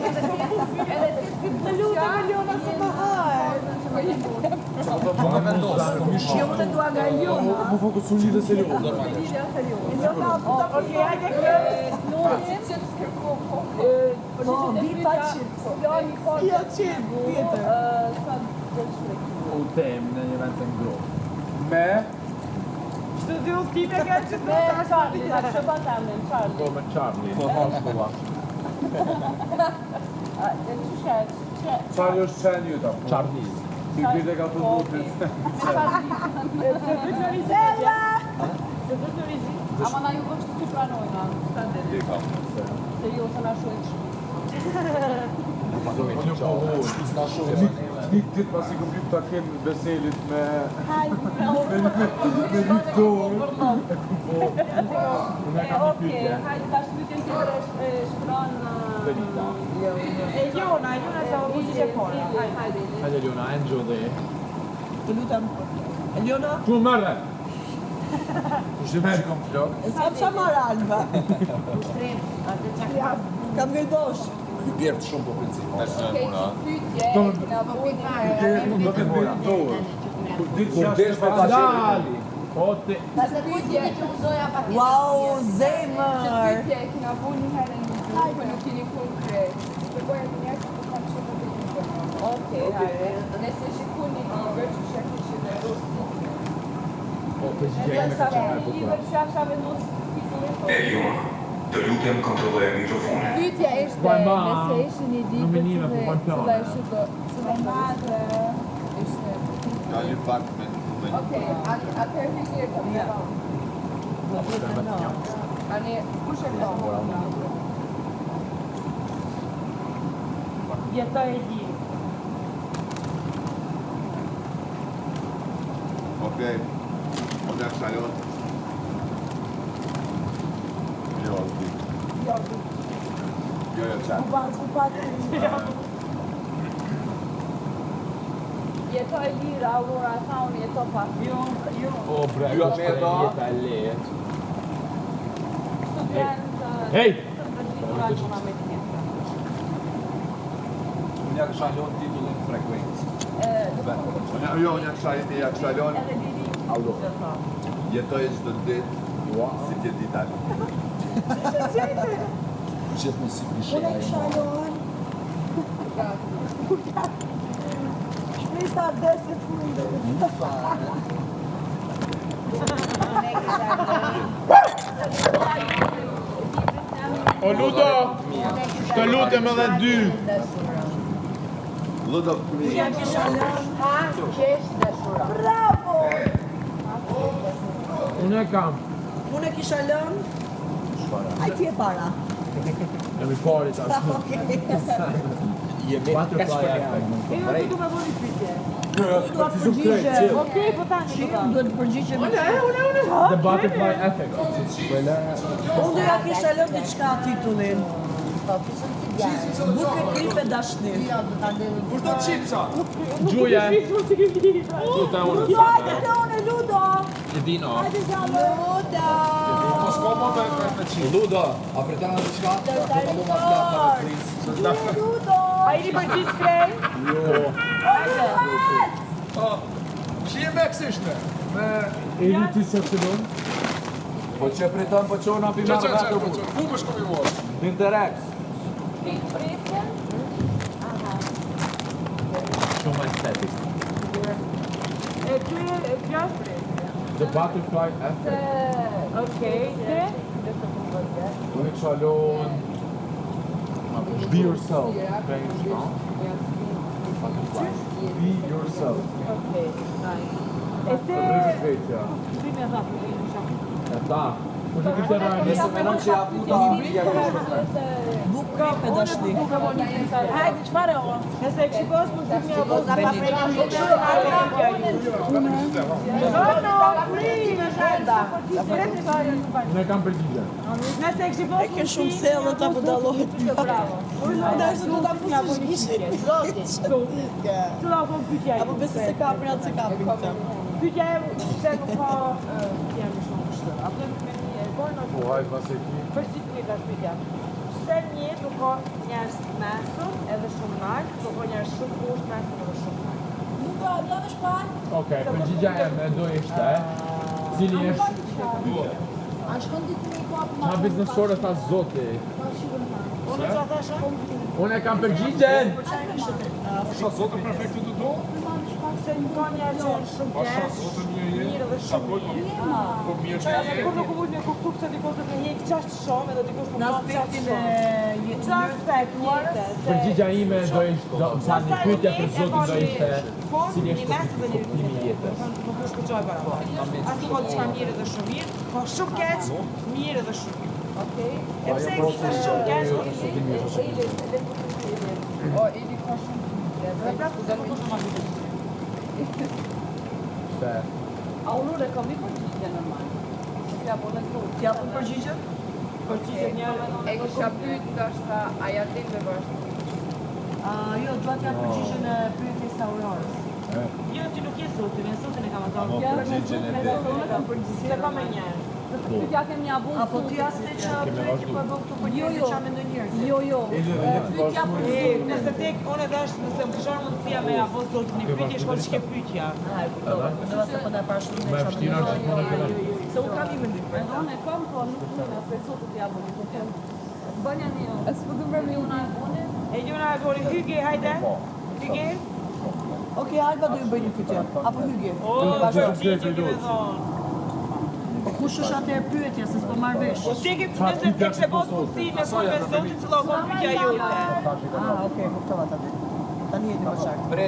Të lutem Eliona se më hajë. Jo më të dua nga Aliona. Mu fokusu një dhe serios. Eliona, oke, hajde Po, bi pa qips. kjo qitë, tjetër. U tem në një vend të ngro. Me Shtë dy ullkime ka që të Me Charlie, da shëba të amin, Charlie. Po me Charlie. po hash po vash. Charlie është qenë ju ta. Charlie. Ti bide ka të zotit. Bella! Ama na ju vështë të pranojna, standard. Se jo se na shohin Një ditë pas i këmë ta kemë Veselit me luftorë. Okej, hajde tash pyetjen tjetër është shkron Jona sa u bujë e pora. Hajde. Hajde Leona, enjoy dhe. Të lutem. Eliona? Ku merre? Kushtim që kom flok? Sa marr Alba? Kam gëjdosh. Bjerë të shumë po princip. Okej, pyetje, na vjen Kur desh me ta qeli. Ote. Pastaj pyetje që uzoja patjetër. Wow, zemër. Pyetje që na vjen një herë në grup, nuk keni konkret. Shpjegoja të njerëzit që kanë qenë në grup. Okej, hajde. Nëse shikoni një libër që shakishin në rosti. Po, të gjejnë me këtë Një libër që asha vendos titullin. Eliona, të lutem kontrolloje mikrofonin. Pyetja ishte nëse ishin një libër cila ishte cila madhe ishte. Ka një fakt me Okej, atëherë një tjetër. Ani, kush e ka? Jetoj e di. Okej. Ona Shalon. Jo, çfarë? Jeto e lirë, Aurora tha unë jeto pa. O bre, është jeta e lehtë. Student Hej! Unë ja kësha lënë titullin frekuencë. Unë ja Shalon. Jetoj çdo ditë si ti ditë. Gjithë me si klishe. Unë e Shalon. Shprista desë fundit. O Ludo, të lutem edhe dy. Ludo fëmijë. Bravo! Unë e kam. Unë e kisha lënë. Ai ti e para. Jemi pari tash. Jemi Butterfly effect. Okej, po tani. Duhet të përgjigjem. The butterfly effect. Unë ja kisha lënë diçka titullin. Bukë kripe dashni. Kushto çipsa? Gjuja. Jo, hajde unë Ludo! I dino. Hajde zalo! Po s'ka më me çipsa. Ludo, a pretendon diçka? Ludo! A i për gjithë shkrej? Që je me kësishme? Me... Eri ti se të donë? Po që priton, po që unë api marrë vetë Ku më shkomi morë? në Interex. Shumë estetik. E ty e kjo është presja. The butterfly effect. Okej, te? Unë e kisha lënë Be yourself. Be yourself. Okej, nice. E te... Vetja. Shkrimi e dhafë, e E ta. Po që kishte rani. Nëse menon që ja futa, ja Bukë kripe dashni. Hajde, qëfar e o? Nëse e këshikos, mund të një obos. Unë e kam përgjigje. Nëse e këshikos, E ke shumë thellë ta budallohet. bravo. Ndajse do ta fusësh gishin. Cëla po pytja Apo besë se kaprin atë se kaprin këtë. Pytja e se nuk ka jam shumë kështë. Apo me një e bojnë Po hajtë pas e ki. për që të pyta pytja. Se një nuk ka njerës mesur edhe shumë nalë, nuk ka njerës shumë poshtë mesur edhe shumë nalë. Ludo, do në shpar? Okej, përgjigja e me do ishte. Cili është? A shkon ditë me i kapë Qa biznesore tha zoti? Unë që thasha? Unë e kam përgjigjen! Pasha zotën prefektu të do? Se një ka një gjenë shumë Pasha zotën mirë dhe shumë po mirë që që kur nuk u mund me kuptu pëse dikosh të hek qashtë shumë edhe dikosh nuk Në ka aspektin qashtë shumë. Në aspekt jetës. Përgjigja ime do ishte, sa një pyetje për zotin do ishte, si Një është mes dhe një kuptimi i jetës. Nuk është përgjoj para. Ashtu ka diçka mirë dhe shumë mirë, ka shumë keq, mirë dhe shumë mirë. Okej. E pse ekziston shumë keq? O, ili ka shumë pyetje. Dhe prapë se nuk është më mirë. A unë e kam i përgjigje normal. Ja po në zotë. T'ja po përgjigje? Përgjigje një E kisha pyet ndoshta a ja din me bashkë. Jo, duat t'ja përgjigjen e pyetjes së Aurorës. Jo, ti nuk je zotin, e zotin e kam ato. Mo përgjigjen e Se ka me njerë. Pyetja kem një abun. Apo ti asnjë që pyetje po e bën këtu për njerëz që me ndonjë njerëz. Jo. Pyetja për Nëse tek unë dash, nëse më kishon mundësia me apo zotin një pyetje, shkon çka pyetja. Ai, po do të po ta parash shumë Me vështirë është punë e fillon. Se u kam i mendim. unë e kam po nuk mund se zotë t'ja bëni. Po kem. Bënja ne jo. As po duam me unë abune. E jona e bori hygge, hajde. Hygge. Okej, Alba do ju bëj një pyetje. Apo hygje. Vazhdo ti që ke thonë. Kush është atëherë pyetja se s'po marr vesh? Po ti ke nëse ke kështë bos mundësi me fol me zotin që llogon pyetja jote. Okej, kuptova atë. Tani jeni më saktë.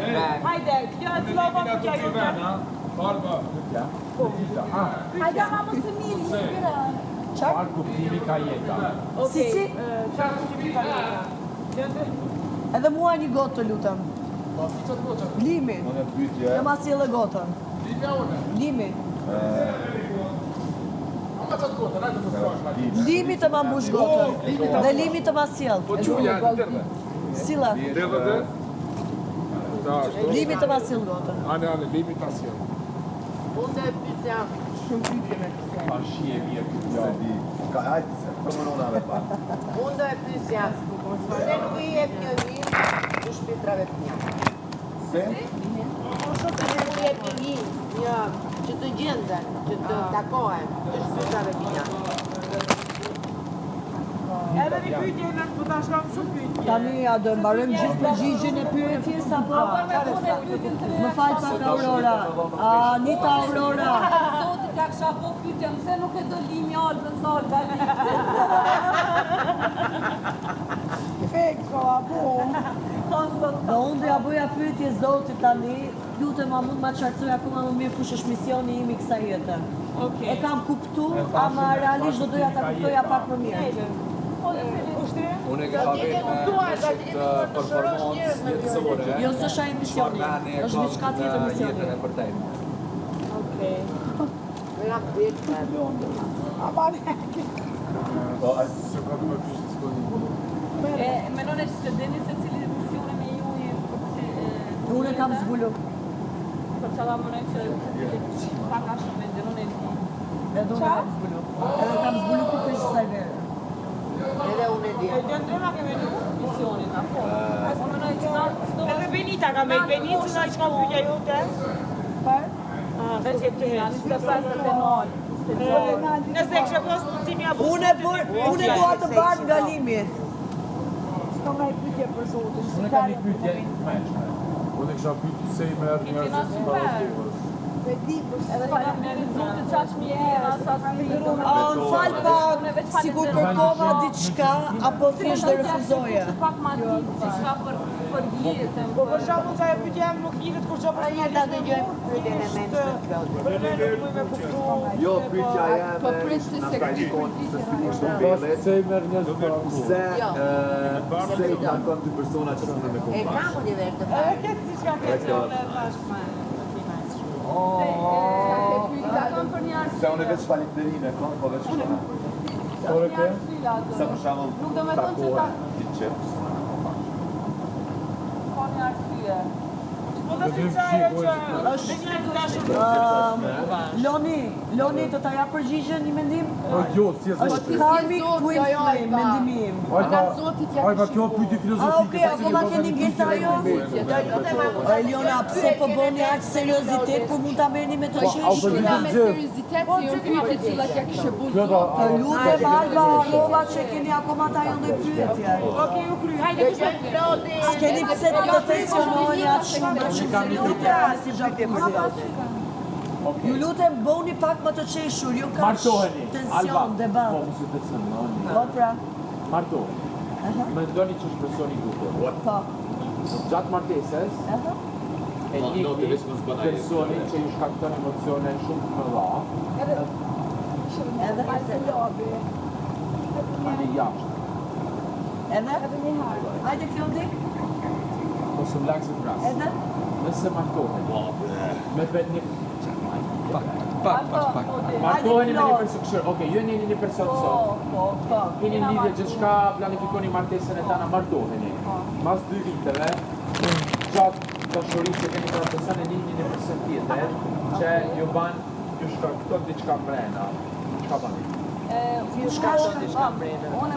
Hajde, kjo të llogon pyetja jote. Barba. Hajde ma mos e mili, më bëra. Çfarë kuptimi ka jeta? Si? Çfarë kuptimi ka jeta? Edhe mua një gotë të lutem. Limi. Unë e pyetje. Në ma sjell e gotën. Limi. Limi të ma mbush gotën. Dhe Limi të ma sjell. Po quja, tërbe. Silla. Tërbe dhe? Limi të ma sjell gotën. Ane, limi ta sjell. Unë e pyetja Pa shi e mirë Se këtë di. Ka hajtë se, përmënona me pa. unë e pyetja se nuk i jep një vim të shpitrave të një. Se? Se nuk i jep një vim, një që të gjenden, që të takohen të shpitrave të një. Edhe një pyetje në po ta shkam shumë pyetje. Tani a do mbarojmë gjithë përgjigjen e pyetjes apo më fal pak Aurora. Anita Aurora. Zoti ka kisha po pyetja, pse nuk e do Limi Albën sa Alba. Fekso apo. Do unë do ja bëja pyetje zotit tani. Lutem a mund ma qartësoj akoma më mirë kush është misioni im i kësaj jete. Okej. E kam kuptu, ama realisht do doja ta kuptoja pak më mirë. Unë e ka vetë me performancë jetësore. Jo s'është ai misioni, është diçka tjetër misioni. Jetën e vërtetë. Okej. Nga pyetja. Po, a Se ka të me pyshë disponibë. Menon e që se deni se cili misione me ju i Unë e kam zbulu. për qala mëne që pak a shumë me dënon e di. Edhe unë e kam zbulu. Edhe kam zbulu ku për kësaj vere. Edhe unë e di. E gjendrona ke menu? Misionin, apo? As mënoj që na s'do Edhe Benita ka me Benita na çka pyetja jote? veç e të janë, 25 Nëse kështë pas mundësimi apo Unë dua të mbar nga Limi. S'ka nga i pyetje për zotin. Unë kam një pyetje të mëshme. Unë e kisha pyetje se i merë Kena njerëzit super. para kohës. Edhe faleminderit zotit qaç mi era sa spiru. Fal pak, sigur kërkova diçka apo thjesht do refuzoje. Pak ma ti, diçka për jetën. Po për shembull sa e pyetja nuk lidhet kur çfarë për Ja ta dëgjojmë pyetjen e mendshme të Klodit. Për ne nuk mund me kuptu. Jo, pyetja Po jeme, prit si se ka një konë, se s'pini shumë Po velet, se i merë njerëz para kohës. se i takon dy persona që s'në me E kompash. kam unë vetë të Edhe parë. këtë diçka këtë unë thash më. Takon për një Se unë e veç falimderime, konë, po veç shona. Por e ke? Se për shamull, Nuk do me thonë që takohen, ditë qëtë. ka një arsye. Që Loni të ta jap përgjigjen një mendim? Jo, si e Është karmik twin flame, mendimi im. Ajma, kjo pyetje filozofike. Okej, akoma keni ngjitur ajo? Eliona, pse po bëni aq seriozitet kur mund ta merrni me të qeshë? Me seriozitet, si ju pyetje cilat ja kishe bërë. Të lutem Alba, Rova që keni akoma ta ndonjë pyetje. Okej, u kry, hajde që S'keni pse të tensionoheni aq shumë për seriozitet si Jacuzzi. Ju lutem bëni pak më të qeshur, ju ka tension, debat. Po, mos u tensiononi. Po pra. Martoheni. Mendoni që është personi duke. Po. Gjatë martesës, e njihni personi që ju shkakton emocione shumë të mëdha. Edhe Ani jashtë. Edhe hajde Klodi. Ose mlakse vras. Edhe Nëse martoheni. Me vetë një Pak. martoheni me një person kështu. Okej, ju jeni një person sot. Keni lidhje gjithçka, planifikoni martesën e tana, martoheni. Mas 2 viteve, gjatë dashurisë që keni për personin e një person tjetër, që ju shkakton diçka mbrena. Çka bani? Unë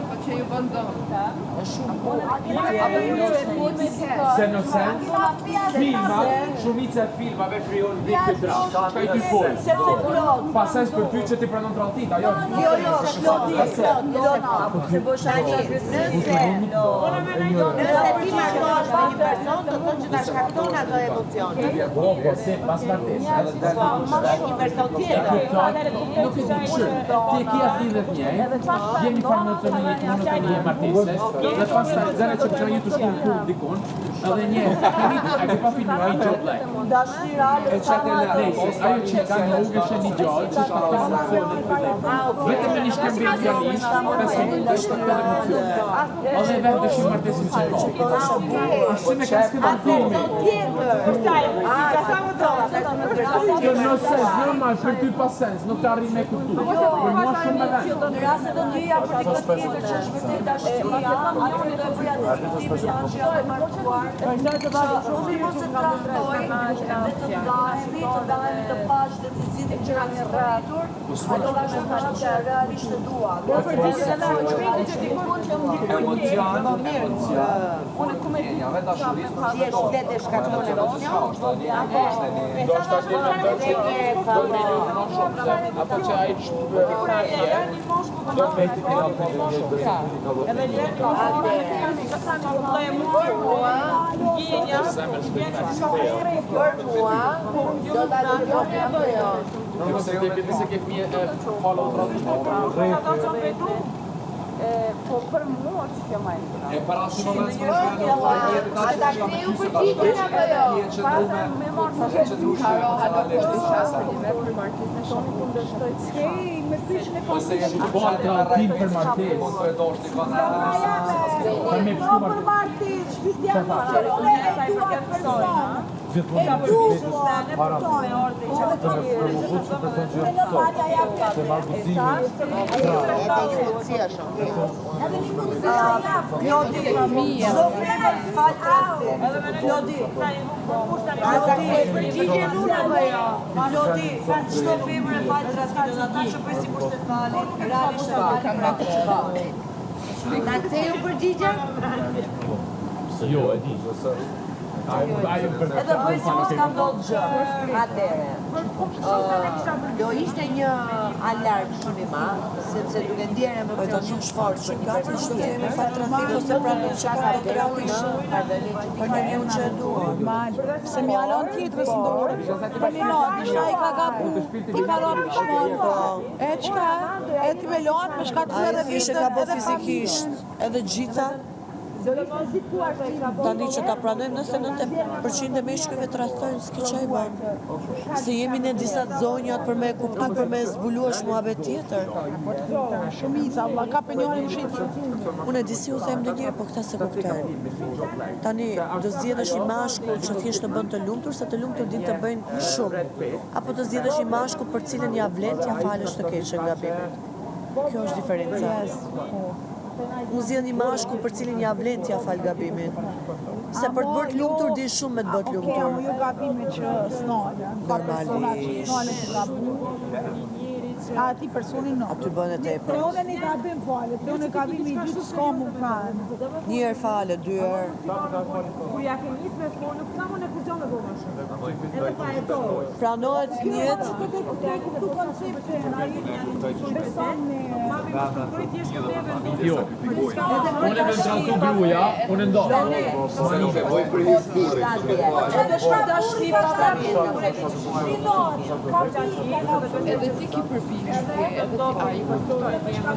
po që ju bën dëmë. Se në sens, filma, shumica e filmave krijon vikë drash. Çka I dy folë? Pastaj për ty që ti pranon tradhtit, ajo. Jo, Klodi, se bësh aq aggresive. Nëse ti martohesh me një person, do të thotë që ta shkakton ato emocione. Po, se pas martesës. Një person tjetër. Nuk e di kështu. Ti e kia lidhet njëj, jemi farë monotoni e martesës, dhe pastaj zëre që që jetu shku kur dikun, edhe një, a ke pa filmu, a I Joe Black. E që atë në rejses, ajo që ka në ugëshe një gjallë, që shkakton emocione në fillim. Vetëm me një shkembi e fjalisht, 5 minuta, shkakton emocione. Edhe vetë dëshim martesën që po. Ashtë me ka s'ke të filmi. Jo, në sens, normal, për ty pa sens, nuk të arri me këtu. Për mua shumë me vend. Në rase do dyja për dikët tjetër që është vërtet dashnia, ajo do bëja diskutime janë që janë martuar. Shumë mos e trahtoj, dhe të dahemi të pash dhe të zgjidhim që kanë rritur, ato është shumë që realisht e dua. Unë ku me Ti e shklet e shkakton emocion. Apo që ai do me të kena për po për mua që kjo ma E para si moment së ata kriju përgjigjen apo jo? Me marrë të karoha do të për martesën e shumë kundërshtoj Me fyshën e Ose e Po atë tim për martesë. Mos e dosh ti kanë. Për me Jo për martis, shpitja unë e dua persona. E du para Jo, e di. Edhe bëj si mos ka ndodhur gjë. Atëre. Do ishte një alarm shumë I madh, sepse duke ndjerë emocion shumë fort për një person tjetër, fat trafik ose pranon që ka do realisht për një njën që e duar. Normal, se mi alon tjetërës ndorë. Për një lotë, ishta I ka gabu, I ka lotë pishmonë. E qka, e ti me lotë, me shka të Ai fishe ka bë fizikisht, edhe gjitha tani që ta pranojmë 99% e meshkujve të rrethojnë s'ki çaj bën. Se jemi në disa zonjat për me kuptu, për me zbuluar muhabet tjetër. Shumica, valla, ka për njëri më shitë. Unë e di si u them ndonjëherë, po këta se kuptojnë. Tani do zgjedhësh një mashkull që thjesht të bën të lumtur, se të lumtur din të bëjnë shumë. Apo të zgjedhësh një mashkull për cilën ja vlen t'ja falësh të keqen gabimin. Kjo është diferenca. Unë zjen një mashku për cilin ja vlen t'ja fal gabimin. Se për të bërë lumtur di shumë me të bërë lumtur. Okej, jo gabime që s'nalen. Ati personin no. Aty bën e tepër. Edhe një gabim fale, edhe një gabim i dytë s'ka mu kanë. Një herë fale, 2 herë. Kur ja ke nis me fol, nuk kam unë kur më bëma shumë. Edhe pa e to. Pranohet njët. Këtu konceptin, ai beson me Jo. Unë me trautu gruja, unë ndonë. Edhe shka dashni pa Edhe ti ki përpish, edhe ti ai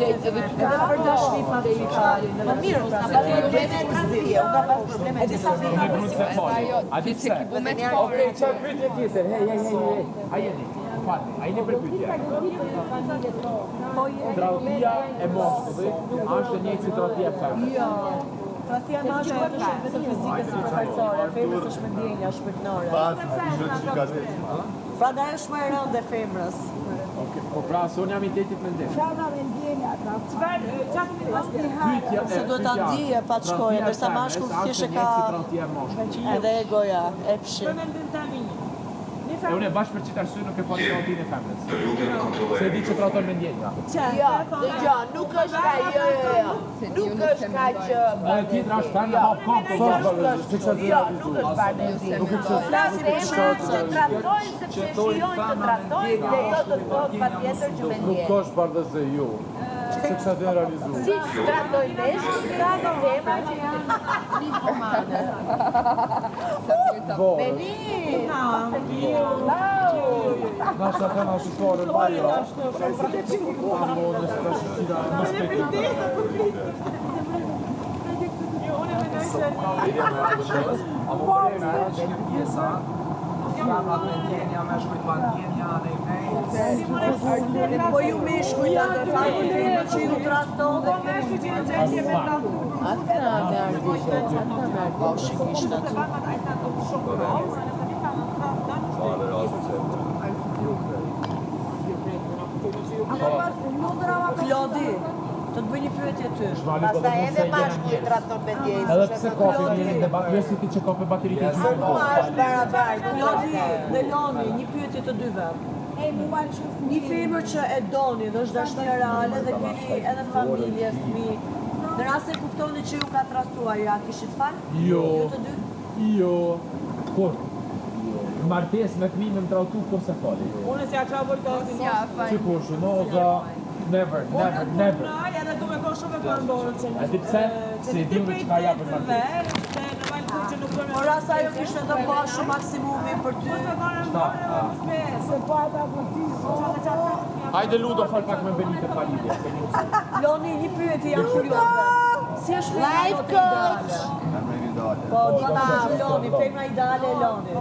edhe për dashni pa dhe i falin. Më mirë, pra, se të bëjnë e rëndije, unë ka pas probleme. E disa Unë e brun se fali. A ti se? Okej, çfarë pyetje tjetër? Hej. Ajeni. Fali, ajeni për pyetje. Trautia e moshkullit është e njëjtë si trautia e femrës. Jo. Trautia e moshkullit është vetëm fizike superficiale, femrës është mendjenja shpirtërore. Prandaj është më e rëndë e femrës. Po pra, se unë jam i tetit mendim. Femra me ndjenja ata. Se duhet ta ndije pa të shkojë, ndërsa mashkulli thjesht e ka edhe egoja, epshi. E unë e bashkë për qitë arsye nuk e fali trautin e femrës. Se di që trauton me ndjenja. Jo, nuk është ka, jo. Nuk është ka që... Tjetra është femra hap kampo. Jo, nuk është barnezi. Flasin e shkërcë, trajtojnë sepse shijojnë të trajtojnë dhe jo të thotë pa tjetër që me ndjenë. Nuk është bardhëze ju, se kësha të realizu. Si që trajtojnë neshë, ka në tema që janë nifomane. Nasza tema shqiptore Majo. Po ju me shkujta dhe fakti që ju trahton dhe Klodi, të të bëj një pyetje ty. Pastaj edhe mashkulli trajton me ndjenjë. Edhe pse kopi vjen në debat, jo si ti që kopi bateritë. Nuk është barabar. Klodi dhe Loni, një pyetje të dyve. Një femër që e doni dhe është dashnia reale dhe keni edhe familje, fëmijë. Në rast se kuptoni që ju ka trahtuar, ja kishit fal? Jo. Ju të dy? Jo. Kur? Martes me fëmijë më trautu kur se fali. Unë si a qa vërtosin. Sikur shunoza, never. Edhe du me ko shumë e përndorën që A di pse? Se di unë që ka ja për martes. Por asa jo kishte të pashu maksimumi për ty. Se po ata për ti. Hajde Ludo, fal pak me Benite Palidje. Loni, një pyetje jam kurioze. Si është femra jote ideale? Po, do ta Loni, femra ideale e Loni.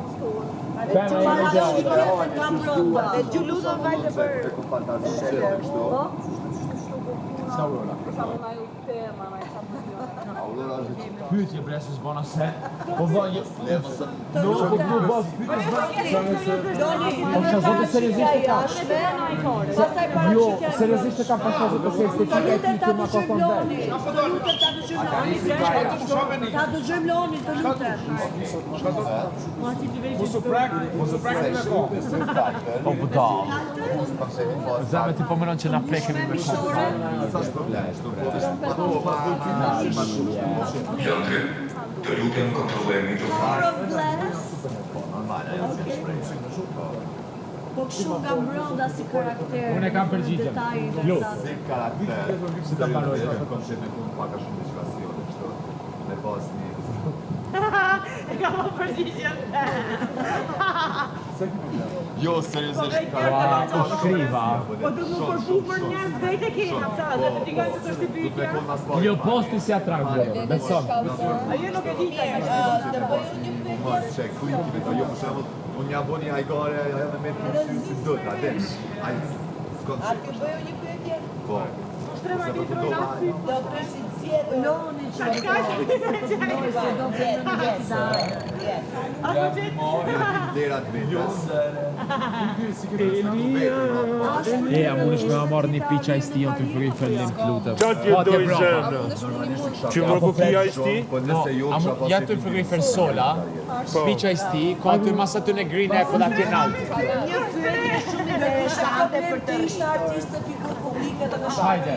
Femra ime ideale. Kam brenda. Dhe gjuludon vajte për... Sa ura. Pyetje bre se s'bona se. Po vjen. No, po tu bos pyetje. Po çfarë seriozisht ka? Jo, seriozisht ka pasur të se estetika e tij që ma ka kontakt. Ta dëgjojmë Loni, të lutem. Mos u prak me kohë. Po buda. Zame ti po mëron që na prekemi me kohë. Lëndë, të lutem kontrolloj mikrofonin. Po kështu nga brenda si karakter. Unë e kam përgjigjen. Plus. Si karakter, si të paroj të koncept me punë paka shumë diskasione, kështu. Me pas një... E ka më përgjigjen. Jo, seriozisht, Po shkriva. Po du më përbu për njerëz vete kena, ta, dhe të t'i gajtë se është t'i pytja. Jo posti si atrak bërë, beson. A ju nuk e dita. Mos, çek, kujtime të jo, për shembull, unë ja bo një hajgare edhe me të sy si dot, a din. Ai s'kon. A ti bëju një pyetje? Po. ekstrema i trojnasi. Do kishit zgjedhur Loni që do A mundesh me marrë një piqa i sti, të frikë fillim të lutem. Qa t'je doj zhenë? Që më rëkupi a i sti? Ja të frikë fersola, piqa i sti, ka të masa të në grine e këda tjenë altë. Një pyetje shumë interesante për të rritur. Artistë figurë publike të Hajde.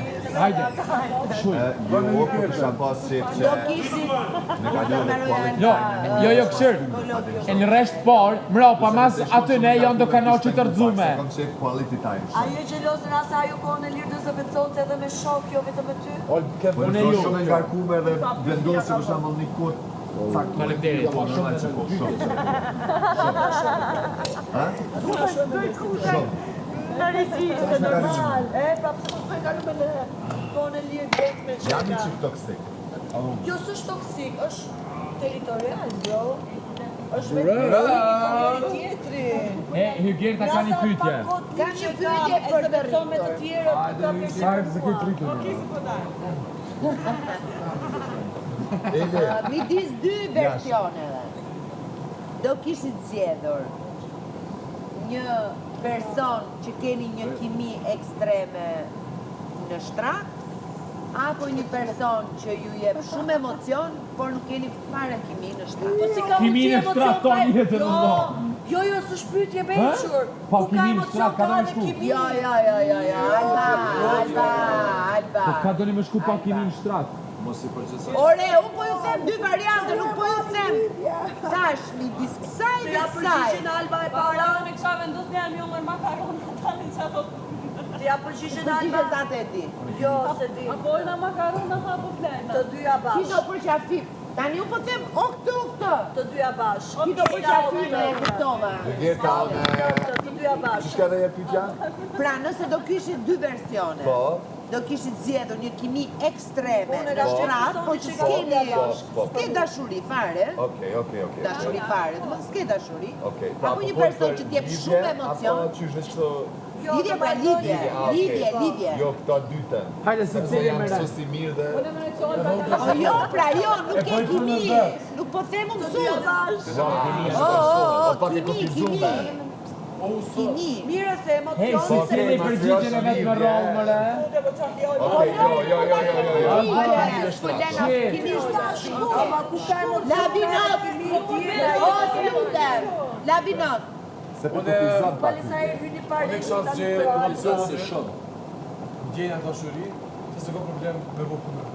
Jo, kisha pas shef që... Do kishit Jo, këshër. E në resht par, mrapa mas aty ne janë do kanal që të rëzume. Kam shef quality time. A je gjelosë nëse ajo kohën e lirë të zëvëconte edhe me shok, jo vetëm me ty? Unë e shumë ngarkume dhe vendosë për shembull një kod. Faleminderit. Po normal që po shumë. Ha? Shumë. Në regji, se normal. Pra pëse mos me kalu me në kohën e lirë vetë me që Jam një qik toksik. Jo, s'është toksik, është territorial, bro. Është me tjetri. Hygerta ka një pyetje. Ka një pyetje për të rritur. Me të tjerë, midis dy versioneve. Do kishit zgjedhur një person që keni një kimi ekstreme në shtrat, apo një person që ju jep shumë emocion, por nuk keni fare kimi në shtrat. Kimi në shtrat tonë jetë në nda. Jo, së shpytje bequr. Pa kimi në shtrat, ka do me shku. Alba. Ka do me shku pa kimi në shtrat. Ore, unë po ju them dy variante, nuk po ju them. Tash, midis kësaj dhe kësaj. Përgjishin Alba e para. Me kësha vendos një almi umër makaron, tani që ato... Të ja përgjishin Alba. Përgjishin atë e di. Jo, se di. Apo ojna makaron në hapo plena. Të dyja bashkë. Kito për qafim. Tani unë po them o këtë. Të dyja bashkë. Kito për qafim e këtova. Të dyja bashkë. Çka do jep pyetja? Pra, nëse do kishit dy versione. Po. Do kishit zgjedhur një kimi ekstreme në shtrat, po që s'ke dashuri fare. Okej. Dashuri fare, do të s'ke dashuri. Okej. Apo një person që t'jep shumë emocion. Apo qysh është kështu? Lidhje pra lidhje. Jo, këta dytën. Hajde si Se jam kështu si mirë dhe... Jo, pra jo, nuk e kimi. Nuk po them unë mësu. Kimi. Mire se emocion. Hej, si kemi përgjigjen e vetë me rollë, mëre? Okej, jo. Kimi Labinot. Se për të pizan pak. Palisa e hyni parë. Unë kisha zgjedhur emocion se shumë. Ndjenja dashuri, se s'ka problem me vokën me vetë.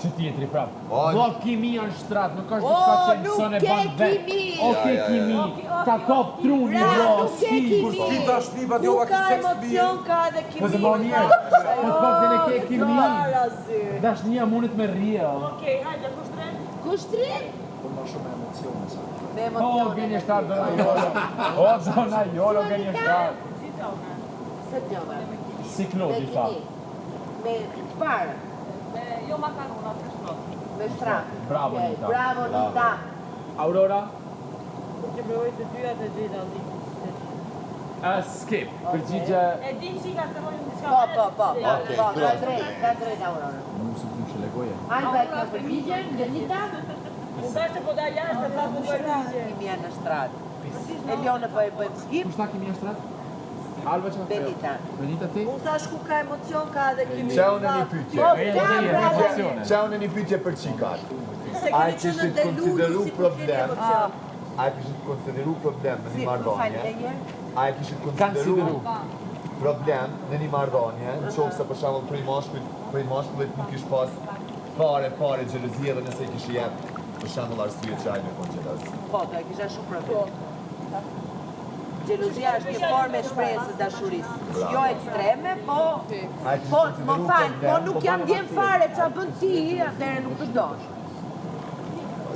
Që tjetri prapë. Do kimi në shtrat, nuk është diçka që mëson e ban vetë. Oke kimi. Ka kop truni, bro. Kur s'ki dashni, ba djova ki seks të bie. Ka edhe kimi. Po të bërë njerë. Po të bërë dhe ke kimi. Dashnia mundet me rria. Okej, hajde, kushtren. Kushtrin? Po ma shumë emocione sa. Me O, emocione. gjenje shtarë dona jolo. O, dona jolo, gjenje shtarë. Se t'jona. Si Klodi, tha. Me parë. Jo makarona, për shnot. Me shtrat. Bravo, Nita. Bravo, Nita. Aurora? Që përvoj të dyja të gjitha ndi. Skip. Përgjigje... E din që i ka të rojnë në Po, ka drejt, Aurora. Nuk se të shlegoje. Alba e kjo përgjigjen, Nita. Unë da që po da jashtë, ta të përgjigje. Kimia në shtrat. Elione po e bëjmë skip. Kushta kimi në shtrat? Alba që ka Benita. Benita ti? Unë thash ku ka emocion, ka edhe kimi. Qa unë një pytje? Qa unë një pytje për qikat? Se keni që në delu, si për keni emocion. A e kishit konsideru problem në një marrëdhënie? A e kishit konsideru problem në një marrëdhënie, në qoftë se për shembull prej mashkullit nuk ish pas fare xhelozie dhe nëse i kish jep për shembull arsye që ai me kon xheloz. Po, do e kisha shumë problem. Xhelozia është një formë e shprehjes së dashurisë. Jo ekstreme, po më fal, po nuk jam ndjen fare ç'a bën ti, atëherë nuk të dosh.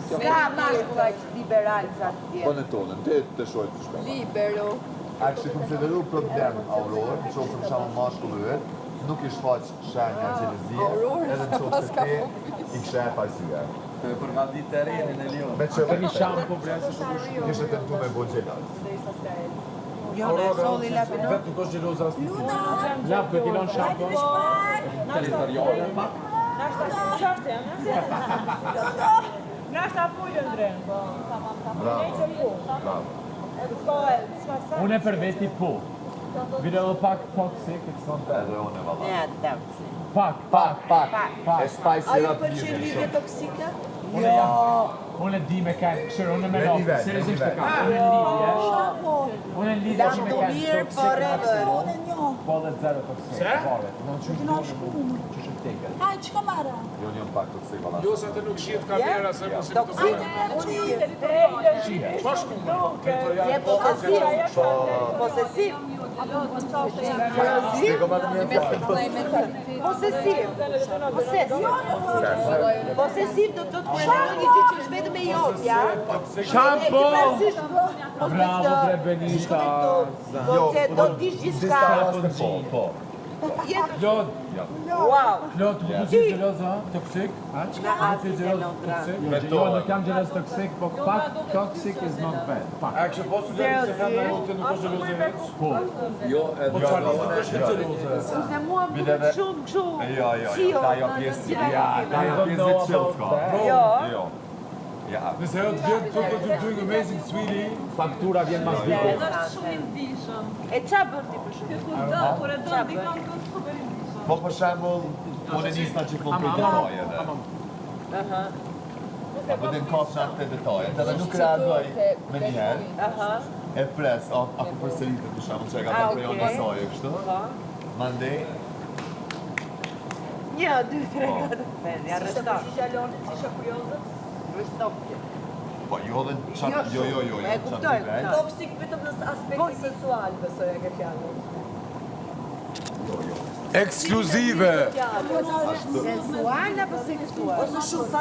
Ska mashkull aq liberal sa ti. Po në tonën, të shojt të shpema. Libero. A kështë konsideru problem Aurorë, në qoftë se për shembull mashkulli yt nuk i shfaq shenja xhelozie, edhe në qoftë se ti i kishe e arsye. Për nga ditë terrenin e Lion. Me që Një shampo, bre, se shumë kishte tentu me bo xheloz. Jo, në solli lapin. Vetë nuk është gjeloza as një. Lap, këtë ilon shampo. Territoriale, pak. Nashta qartë janë, Nashta pujë ndren, po. Unë për veti po. Vire edhe pak toxic, it's not bad. Edhe unë e valla. Ja, toxic. Pak. E spicy A ju rap pëlqen lidhje toksike? Unë e di me kanë, këshërë, unë me nofë, seriosisht e kam, unë e lidhje. Unë e lidhje që me kanë mirë, forever. Po dhe zero toxic. Se? Haj, që ka marë? Jo njëm pak të kësej valla. Jo, se të nuk shihet kamera, se mos i të Je posesiv. Posesiv do të thotë kur e ndon një gjë që është vetëm e jotja. Shampo! Bravo, bre Benita! Do të dish gjithçka. Po. Klod! Wow. Klod, të përgjë gjeloza, toksik? Përgjë gjeloza, toksik? Jo, nuk jam gjeloz toksik, po pak toxic is not bad. Pak. A kështë posë të gjeloz se femna jote nuk është gjeloz e veç? Po. Jo, edhe Po qarë nuk është gjeloz. Se mua më duket shumë kështu. Jo, ta jo pjesë. Ja, ta jo pjesë dhe chill s'ka. Jo. Nëse jo të vjetë të doing amazing, sweetie, faktura vjen mas viku. Është shumë i ndishëm. E qa bën ti për shumë? Kur e do dikon të super i ndishëm. Po për shembull, unë nisna që këmë për detaje edhe. Apo dhe në kafë në të detaje, edhe nuk reagoj me njerë, e pres, ako për sëritë për shembull që e ka të prejon në sajë kështu. Mandej. 1, 2, 3, 4, 5, ja rështar. Përgjigja Lortit, si shë kuriozët? Po, jo dhe qatë, jo, E kuptoj. Toksik vetëm në aspekti sensual, besoj e ke fjallën. Ekskluzive! Sensual apo seksual?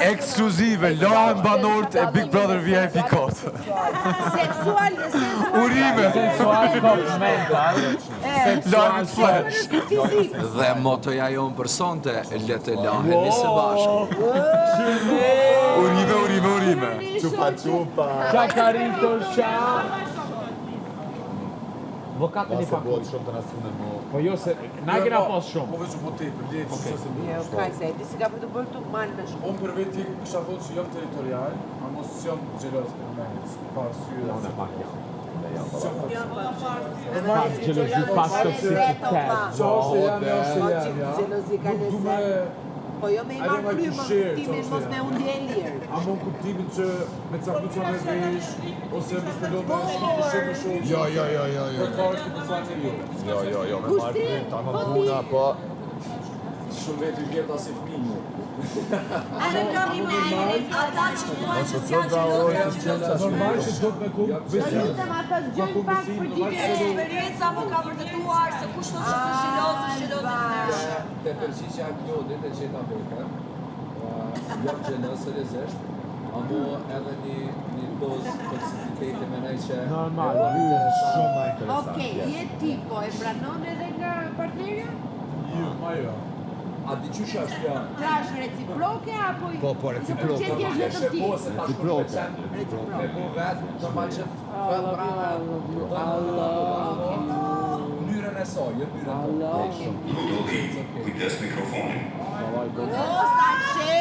Ekskluzive, Lohan Banort e Big Brother VIP Kot. Seksual e sensual. Urime! Sensual mental. Lohan Flash. Dhe motoja jonë për sonte, le të laheni së bashku. Urime. Qupa. Qakarito, qa! Vokatën i Mos e pak. bëhet shumë të nasune mu. Po jo se, na kena pas shumë. Po veç u po te, për letë, që se më. Jo, kaj se, ti si ka për të bërë të malë me shumë. Unë për veti kisha thotë që jam territorial, a mos jam gjelos për me pa arsye. Unë e pak jam. Pak gjelozi, pak toksicitet. Gjelozi ka lese. Po jo me i marë frymën, kuptimin mos me unë dje lirë. A mon kuptimin që me cakuca me vesh, ose me spelo me shumë. Jo. Për ka është të pësat e jo. Jo, me marrë frym, ta më puna, po. Shumë vetë i vjetë as e fëminju. Ata që thuan që s'janë Normal që do të me kumë besim. Ata gjëjnë pak për eksperienca më ka vërtetuar se kush thotë që është xheloz. Te përgjigja Klodit e qeta veka, jam gjelos seriozisht, amo edhe një dozë toksiciteti me nej që... Normal, shumë ma interesant. Okej, je tipo, e pranon edhe nga partnerja? Jo. A di qysha është ja? Tra është reciproke apo... Po, reciproke. Që ti është vetëm ti? Reciproke. Me po vetë, të ma që fel brava, mënyrën e saj, jo mënyrën të Gotovi, kujdes mikrofonin. O, sa qe!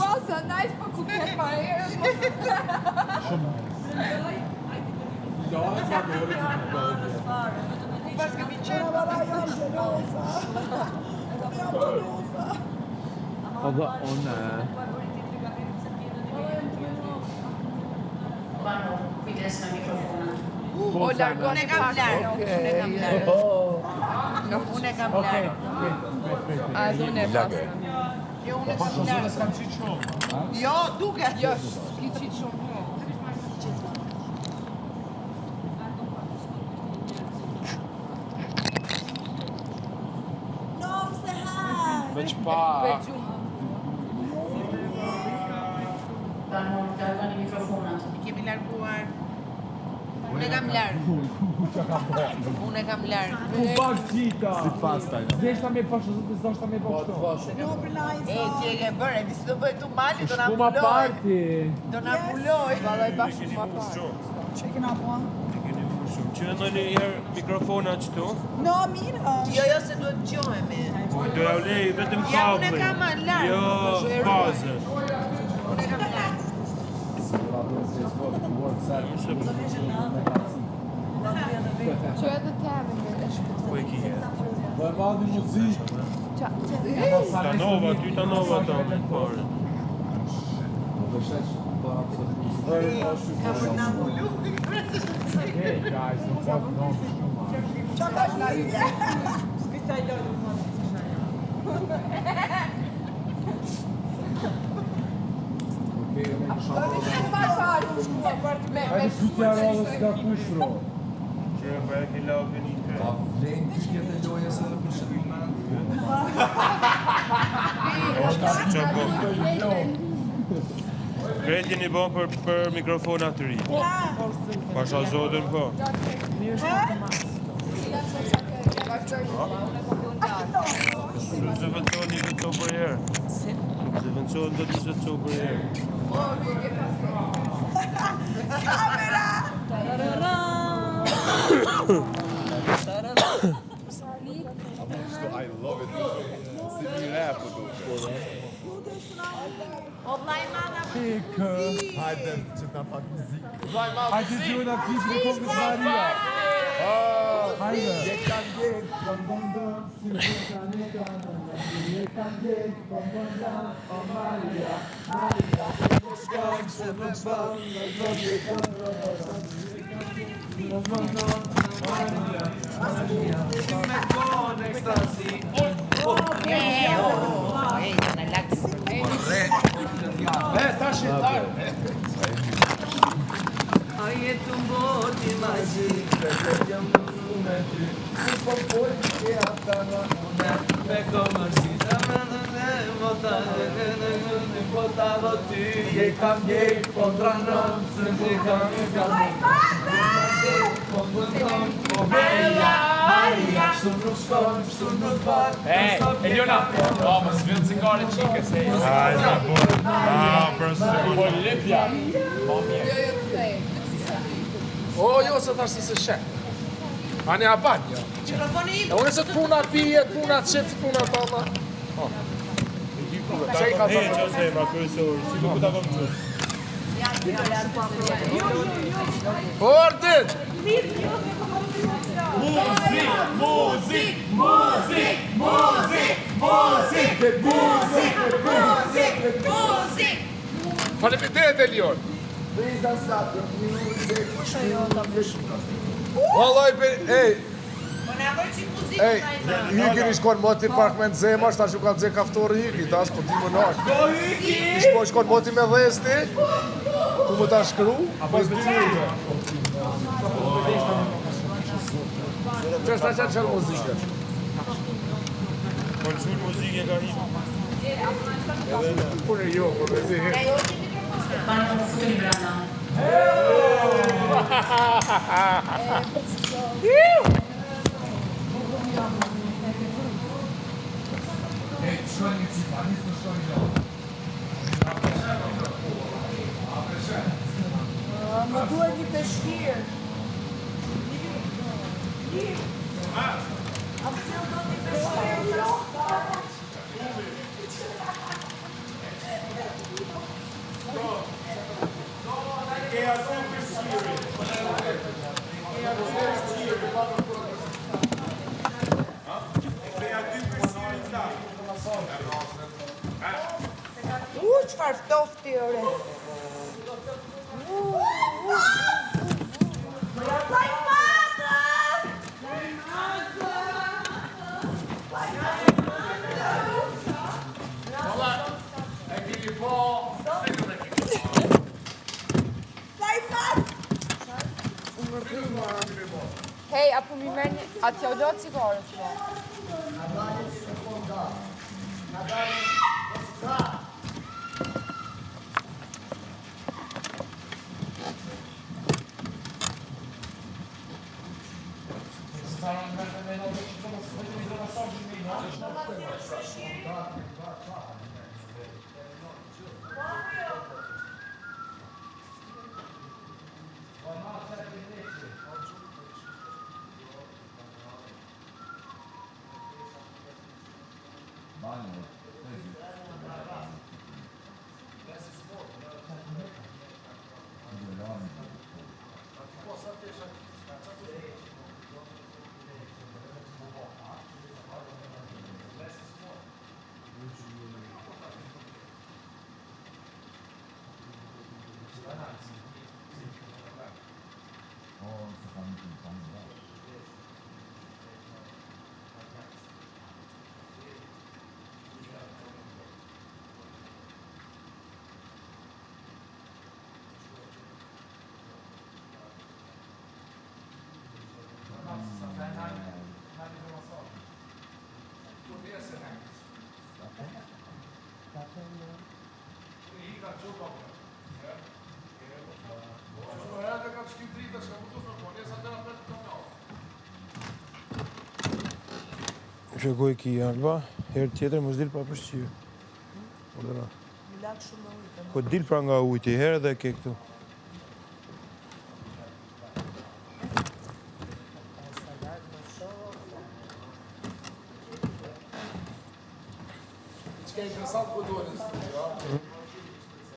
Wow, so nice, po ku ke pa herë. Ja, e sa dore të Pas ke mi qenë. Edhe unë... Kujdes me mikrofonat. O, largon e kam larë. Unë e kam larë. A zonë e pastë. Jo, unë e kam larë. Jo, duke. Jo, s'ki qitë shumë. Veç pa... Largoni mikrofonat. I kemi larguar. Unë e kam larë. Unë e kam larë. U bak qita. Si pastaj. Zeshta me pashë, zeshta me pashë. E, ti e ke bërë, e di si do bëjë tu mali, do na Shkuma mbuloj. parti. Do na mbuloj. Valaj bashkë shuma parti. Që kena po? Që në një herë mikrofona qëtu? No, mirë. Jo, se duhet gjohemi. Do ja ulej vetëm Ja, unë e kabli. kam larë. Jo, bazë. Unë e kam larë. Që edhe temin me është Po e ki herë. Po e valdi muzikë. Tanova, ty Tanova ta me pare. Hey guys, I'm fucking on shuma. Qa ka shna? S'pisa i lojnë më. Hajde pytja rodhës nga kushro. Që e për e ki laugën i kërë. A vlen të shkjetë e loje se për shërimet? Si që po. Kretin i bon për mikrofona të ri. Pasha zotën po. Nuk zëvënconi këtë të për herë. Nuk zëvënconi të të të për herë. I love it. Si mi rap po duke. O vlaj madha Pikë. Hajde që ta pak muzikë. Hajde gjojnë a kisë në Kokës Maria. Hajde. Je kam gjenë. në lakë. Tash e tarë. Ajetum boti maji, jam me ty. Po e atana una, me komërsi tamane mota ne potavo ty. Je kam jej potranon, se ne kam Eliona! No, ma si vjen cigare qike se... Hajde, po. Për së Po lipja! O, jo, se thash se shek. Ani a banjo. Mikrofoni E unë se të puna pije, të puna qipt, të puna tama. Qaj ka të që se ma kërësor, si ku ta vëm qësë. Ordit! Faleminderit Elion. Vallaj, ej, ej, hyki një shkon moti park me nëzema, shta që ka nëzhe kaftori hyki, ta s'po ti më nashë. Ishpo shkon moti me dhesti, ku më ta shkru, pas 2 minute. Që është ta qenë qëllë muzikë? Po qëllë muzikë ka himë. Pune jo, por me zi. Stefano Fulbrana. Më duhet një peshkirë. A pëse do një peshkirë? Çfarë ftofti ore? Hej, apo mi merr një... A t'ja u do cigare të po? Shkoj ki Alba, herë tjetër mos dil pa përshqyrë. Po dil pra nga ujti, herë dhe ke këtu. Çka interesant po duhet.